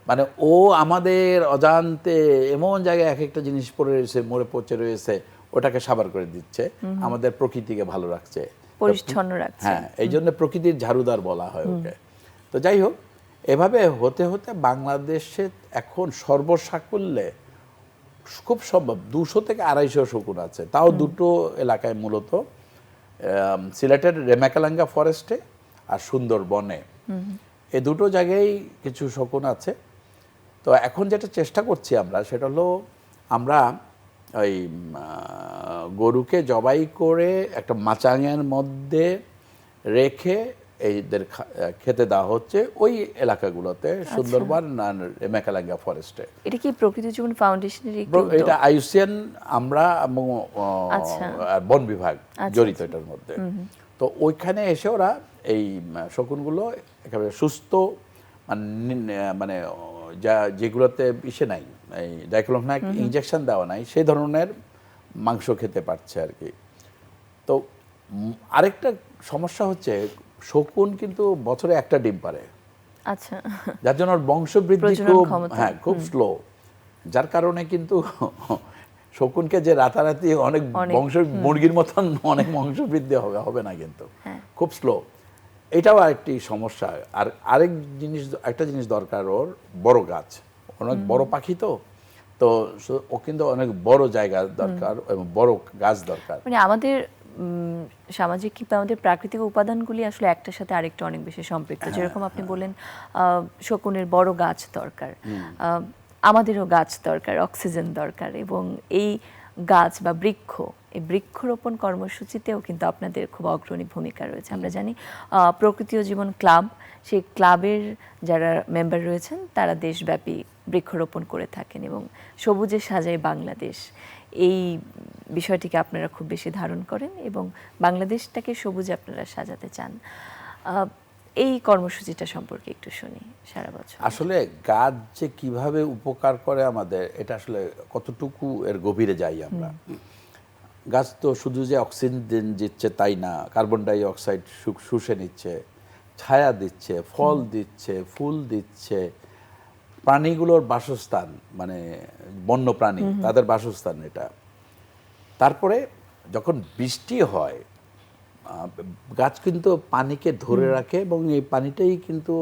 মানে ও আমাদের অজান্তে এমন জায়গায় এক একটা জিনিস পড়ে রয়েছে, মরে পচে রয়েছে, ওটাকে সাবার করে দিচ্ছে, আমাদের প্রকৃতিকে ভালো রাখছে, পরিচ্ছন্ন রাখছে। হ্যাঁ, এই জন্য প্রকৃতির ঝাড়ুদার বলা হয় ওকে। তো যাই হোক, এভাবে হতে হতে বাংলাদেশে এখন সর্বসাকুল্যে খুব সম্ভব 200 থেকে 250 শকুন আছে, তাও দুটো এলাকায়, মূলত সিলেটের রেমাকালাঙ্গা ফরেস্টে আর সুন্দরবনে, এই দুটো জায়গায় কিছু শকুন আছে। তো এখন যেটা চেষ্টা করছি আমরা, সেটা হলো আমরা ওই গরুকে জবাই করে একটা মাচাঙের মধ্যে রেখে এইদের খেতে দেওয়া হচ্ছে ওই এলাকাগুলোতে, সুন্দরবন আর মেকালাঙ্গা ফরেস্টে। এটা কি প্রকৃতি জীবন ফাউন্ডেশনের? এটা আইউসিএন, আমরা এবং বন বিভাগ জড়িত এটার মধ্যে। তো ওইখানে এসে ওরা এই শকুনগুলো একেবারে সুস্থ, মানে যেগুলোতে ইসে নাই, এই ডাইক্লোফেনাক ইনজেকশন দেওয়া নাই, সেই ধরনের মাংস খেতে পারছে আর কি। তো আরেকটা সমস্যা হচ্ছে, শকুন কিন্তু বছরে একটা ডিম পারে। আচ্ছা। যার জন্য ওর বংশবৃদ্ধি খুব স্লো, যার কারণে কিন্তু শকুনকে যে রাতারাতি অনেক মুরগির মতন অনেক বংশবৃদ্ধি হবে না, কিন্তু খুব স্লো। এটাও আরেকটি সমস্যা। আর একটা জিনিস দরকার, ওর বড় গাছ, অনেক বড় পাখি, তো ও কিন্তু অনেক বড় জায়গা দরকার এবং বড় গাছ দরকার। মানে আমাদের সামাজিক কিংবা আমাদের প্রাকৃতিক উপাদানগুলি আসলে একটার সাথে আরেকটা অনেক বেশি সম্পৃক্ত। যেরকম আপনি বললেন শকুনের বড় গাছ দরকার, আমাদেরও গাছ দরকার, অক্সিজেন দরকার, এবং এই গাছ বা বৃক্ষ, এই বৃক্ষরোপণ কর্মসূচিতেও কিন্তু আপনাদের খুব অগ্রণী ভূমিকা রয়েছে। আমরা জানি প্রকৃতি ও জীবন ক্লাব, সেই ক্লাবের যারা মেম্বার রয়েছেন তারা দেশব্যাপী বৃক্ষরোপণ করে থাকেন, এবং সবুজে সাজায় বাংলাদেশ, এই বিষয়টিকে আপনারা খুব বেশি ধারণ করেন এবং বাংলাদেশটাকে সবুজে আপনারা সাজাতে চান। এই কর্মসূচিটা সম্পর্কে একটু শুনি। সারা বছর আসলে গাছ যে কিভাবে উপকার করে আমাদের, এটা আসলে কতটুকু এর গভীরে যাই আমরা। গাছ তো শুধু যে অক্সিজেন দিচ্ছে তাই না, কার্বন ডাই অক্সাইড শুষে নিচ্ছে, ছায়া দিচ্ছে, ফল দিচ্ছে, ফুল দিচ্ছে, প্রাণীগুলোর বাসস্থান, মানে বন্য প্রাণী তাদের বাসস্থান এটা। তারপরে যখন বৃষ্টি হয়, গাছ কিন্তু পানিকে ধরে রাখে, এবং এই পানিটাই কিন্তু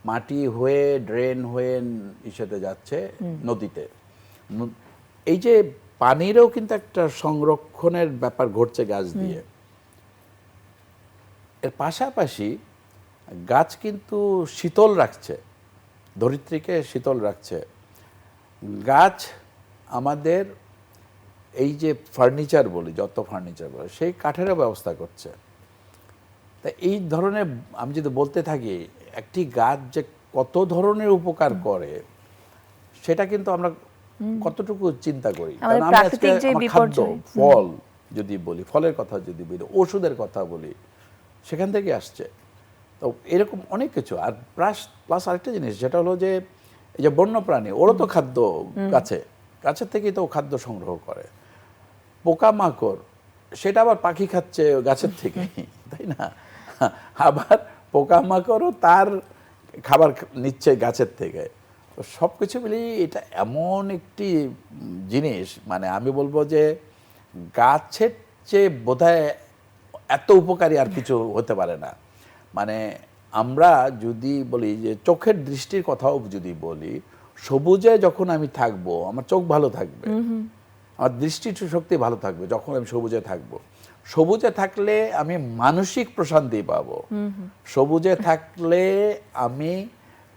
মাটি হয়ে ড্রেন হয়ে ইসেতে যাচ্ছে নদীতে। এই যে পানিরও কিন্তু একটা সংরক্ষণের ব্যাপার ঘটছে গাছ দিয়ে। এর পাশাপাশি গাছ কিন্তু শীতল রাখছে, ধরিত্রীকে শীতল রাখছে। গাছ আমাদের এই যে ফার্নিচার বলি, যত ফার্নিচার বলি, সেই কাঠেরও ব্যবস্থা করছে। তা এই ধরনের আমি যদি বলতে থাকি, একটি গাছ যে কত ধরনের উপকার করে সেটা কিন্তু আমরা কতটুকু চিন্তা করি। কারণ আমি আজকে খাদ্য, ফল যদি বলি, ফলের কথা যদি বলি, ওষুধের কথা বলি, সেখান থেকে আসছে। তো এরকম অনেক কিছু। আর প্লাস আরেকটা জিনিস, যেটা হলো যে এই যে বন্যপ্রাণী, ওরও তো খাদ্য গাছের থেকেই তো খাদ্য সংগ্রহ করে। পোকামাকড়, সেটা আবার পাখি খাচ্ছে গাছের থেকে, তাই না? আবার পোকামাকড়ও তার খাবার নিচ্ছে গাছের থেকে। তো সব কিছু মিলিয়ে এটা এমন একটি জিনিস, মানে আমি বলবো যে গাছের চেয়ে বোধহয় এত উপকারী আর কিছু হতে পারে না। মানে আমরা যদি বলি যে চোখের দৃষ্টির কথাও যদি বলি, সবুজে যখন আমি থাকবো আমার চোখ ভালো থাকবে, আমার দৃষ্টি শক্তি ভালো থাকবে যখন আমি সবুজে থাকবো। সবুজে থাকলে আমি মানসিক প্রশান্তি পাবো। সবুজে থাকলে আমি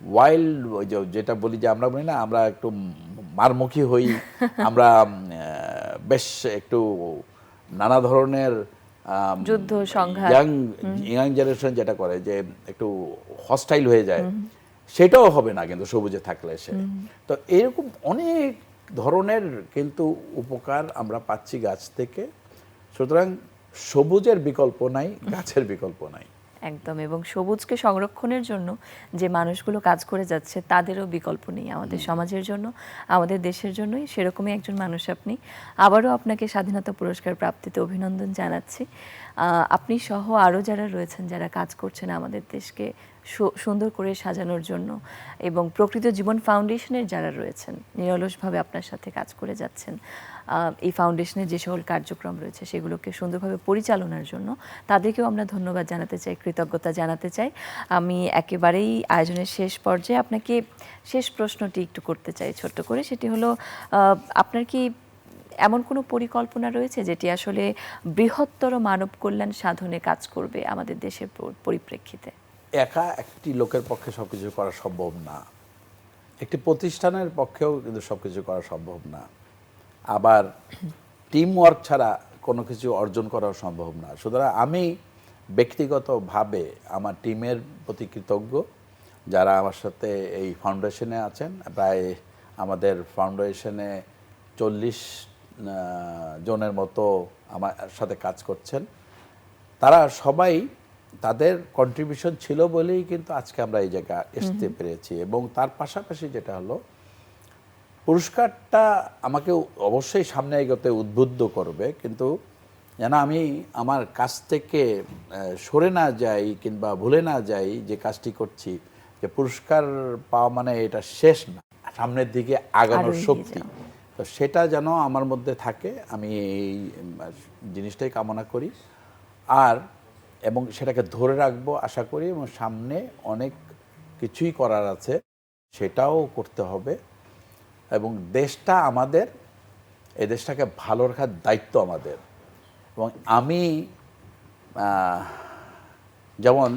ওয়াইল্ড, যেটা বলি যে আমরা বলি না আমরা একটু মারমুখী হই, আমরা বেশ একটু নানা ধরনের যুদ্ধ সংঘাত, ইয়াং জেনারেশন যেটা করে যে একটু হস্টাইল হয়ে যায়, সেটাও হবে না কিন্তু সবুজে থাকলে সে। তো এরকম অনেক ধরনের কিন্তু উপকার আমরা পাচ্ছি গাছ থেকে। সুতরাং সবুজের বিকল্প নাই, গাছের বিকল্প নাই। একদম। এবং সবুজকে সংরক্ষণের জন্য যে মানুষগুলো কাজ করে যাচ্ছে তাদেরও বিকল্প নেই আমাদের সমাজের জন্য, আমাদের দেশের জন্যই। সেরকমই একজন মানুষ আপনি। আবারও আপনাকে স্বাধীনতা পুরস্কার প্রাপ্তিতে অভিনন্দন জানাচ্ছি। আপনি সহ আরও যারা রয়েছেন, যারা কাজ করছেন আমাদের দেশকে সুন্দর করে সাজানোর জন্য, এবং প্রকৃত জীবন ফাউন্ডেশনের যারা রয়েছেন নিরলসভাবে আপনার সাথে কাজ করে যাচ্ছেন, এই ফাউন্ডেশনের যে সকল কার্যক্রম রয়েছে সেগুলোকে সুন্দরভাবে পরিচালনার জন্য তাদেরকেও আমরা ধন্যবাদ জানাতে চাই, কৃতজ্ঞতা জানাতে চাই। আমি একেবারেই আয়োজনের শেষ পর্যায়ে আপনাকে শেষ প্রশ্নটি একটু করতে চাই ছোট্ট করে। সেটি হলো, আপনার কি এমন কোনো পরিকল্পনা রয়েছে যেটি আসলে বৃহত্তর মানব কল্যাণ সাধনে কাজ করবে আমাদের দেশের পরিপ্রেক্ষিতে? একা একটি লোকের পক্ষে সবকিছু করা সম্ভব না, একটি প্রতিষ্ঠানের পক্ষেও কিন্তু সবকিছু করা সম্ভব না, আবার টিম ওয়ার্ক ছাড়া কোনো কিছু অর্জন করাও সম্ভব না। সুতরাং আমি ব্যক্তিগতভাবে আমার টিমের প্রতি কৃতজ্ঞ, যারা আমার সাথে এই ফাউন্ডেশনে আছেন। প্রায় আমাদের ফাউন্ডেশনে 40 জনের মতো আমার সাথে কাজ করছেন। তারা সবাই তাদের কন্ট্রিবিউশন ছিল বলেই কিন্তু আজকে আমরা এই জায়গায় আসতে পেরেছি। এবং তার পাশাপাশি যেটা হলো, পুরস্কারটা আমাকে অবশ্যই সামনে এগোতে উদ্বুদ্ধ করবে, কিন্তু যেন আমি আমার কাছ থেকে সরে না যাই কিংবা ভুলে না যাই যে কাজটি করছি, যে পুরস্কার পাওয়া মানে এটা শেষ না, সামনের দিকে আগানোর শক্তি। তো সেটা যেন আমার মধ্যে থাকে, আমি এই জিনিসটাই কামনা করি। এবং সেটাকে ধরে রাখবো আশা করি, এবং সামনে অনেক কিছুই করার আছে, সেটাও করতে হবে। এবং দেশটা আমাদের, এই দেশটাকে ভালো রাখার দায়িত্ব আমাদের। এবং আমি যেমন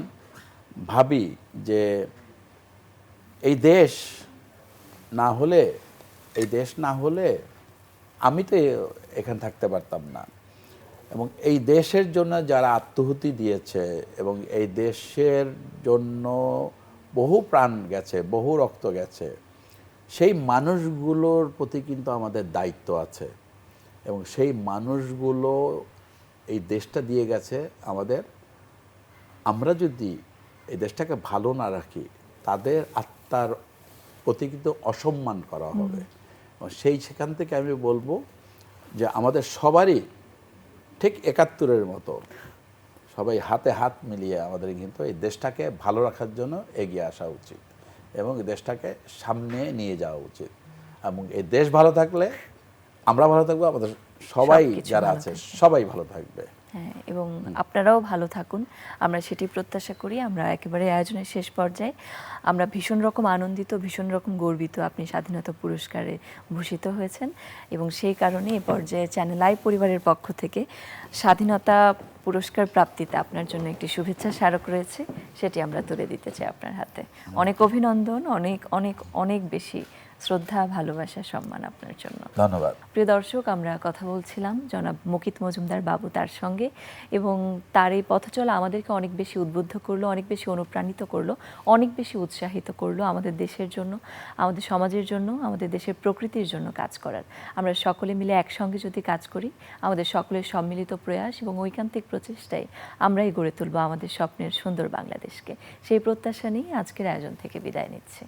ভাবি যে এই দেশ না হলে আমি তো এখানে থাকতে পারতাম না। এবং এই দেশের জন্য যারা আত্মাহুতি দিয়েছে, এবং এই দেশের জন্য বহু প্রাণ গেছে, বহু রক্ত গেছে, সেই মানুষগুলোর প্রতি কিন্তু আমাদের দায়িত্ব আছে। এবং সেই মানুষগুলো এই দেশটা দিয়ে গেছে আমাদের। আমরা যদি এই দেশটাকে ভালো না রাখি, তাদের আত্মার প্রতি কিন্তু অসম্মান করা হবে। সেখান থেকে আমি বলবো যে আমাদের সবারই ঠিক 71-এর মতো সবাই হাতে হাত মিলিয়ে আমাদের কিন্তু এই দেশটাকে ভালো রাখার জন্য এগিয়ে আসা উচিত, এবং এই দেশটাকে সামনে নিয়ে যাওয়া উচিত। এবং এই দেশ ভালো থাকলে আমরা ভালো থাকবো, আমাদের সবাই যারা আছে সবাই ভালো থাকবে। হ্যাঁ, এবং আপনারাও ভালো থাকুন, আমরা সেটি প্রত্যাশা করি। আমরা একেবারে আয়োজনের শেষ পর্যায়ে, আমরা ভীষণ রকম আনন্দিত, ভীষণ রকম গর্বিত আপনি স্বাধীনতা পুরস্কারে ভূষিত হয়েছেন। এবং সেই কারণে এ পর্যায়ে চ্যানেল আই পরিবারের পক্ষ থেকে স্বাধীনতা পুরস্কার প্রাপ্তিতে আপনার জন্য একটি শুভেচ্ছা স্মারক রয়েছে, সেটি আমরা তুলে দিতে চাই আপনার হাতে। অনেক অভিনন্দন, অনেক অনেক অনেক বেশি শ্রদ্ধা, ভালোবাসা, সম্মান আপনার জন্য। ধন্যবাদ। প্রিয় দর্শক, আমরা কথা বলছিলাম জনাব মুকিত মজুমদার বাবু তার সঙ্গে, এবং তার এই পথচলা আমাদেরকে অনেক বেশি উদ্বুদ্ধ করলো, অনেক বেশি অনুপ্রাণিত করলো, অনেক বেশি উৎসাহিত করলো আমাদের দেশের জন্য, আমাদের সমাজের জন্য, আমাদের দেশের প্রকৃতির জন্য কাজ করার। আমরা সকলে মিলে একসঙ্গে যদি কাজ করি, আমাদের সকলের সম্মিলিত প্রয়াস এবং ঐকান্তিক প্রচেষ্টায় আমরাই গড়ে তুলব আমাদের স্বপ্নের সুন্দর বাংলাদেশকে। সেই প্রত্যাশা নিয়ে আজকের আয়োজন থেকে বিদায় নিচ্ছি।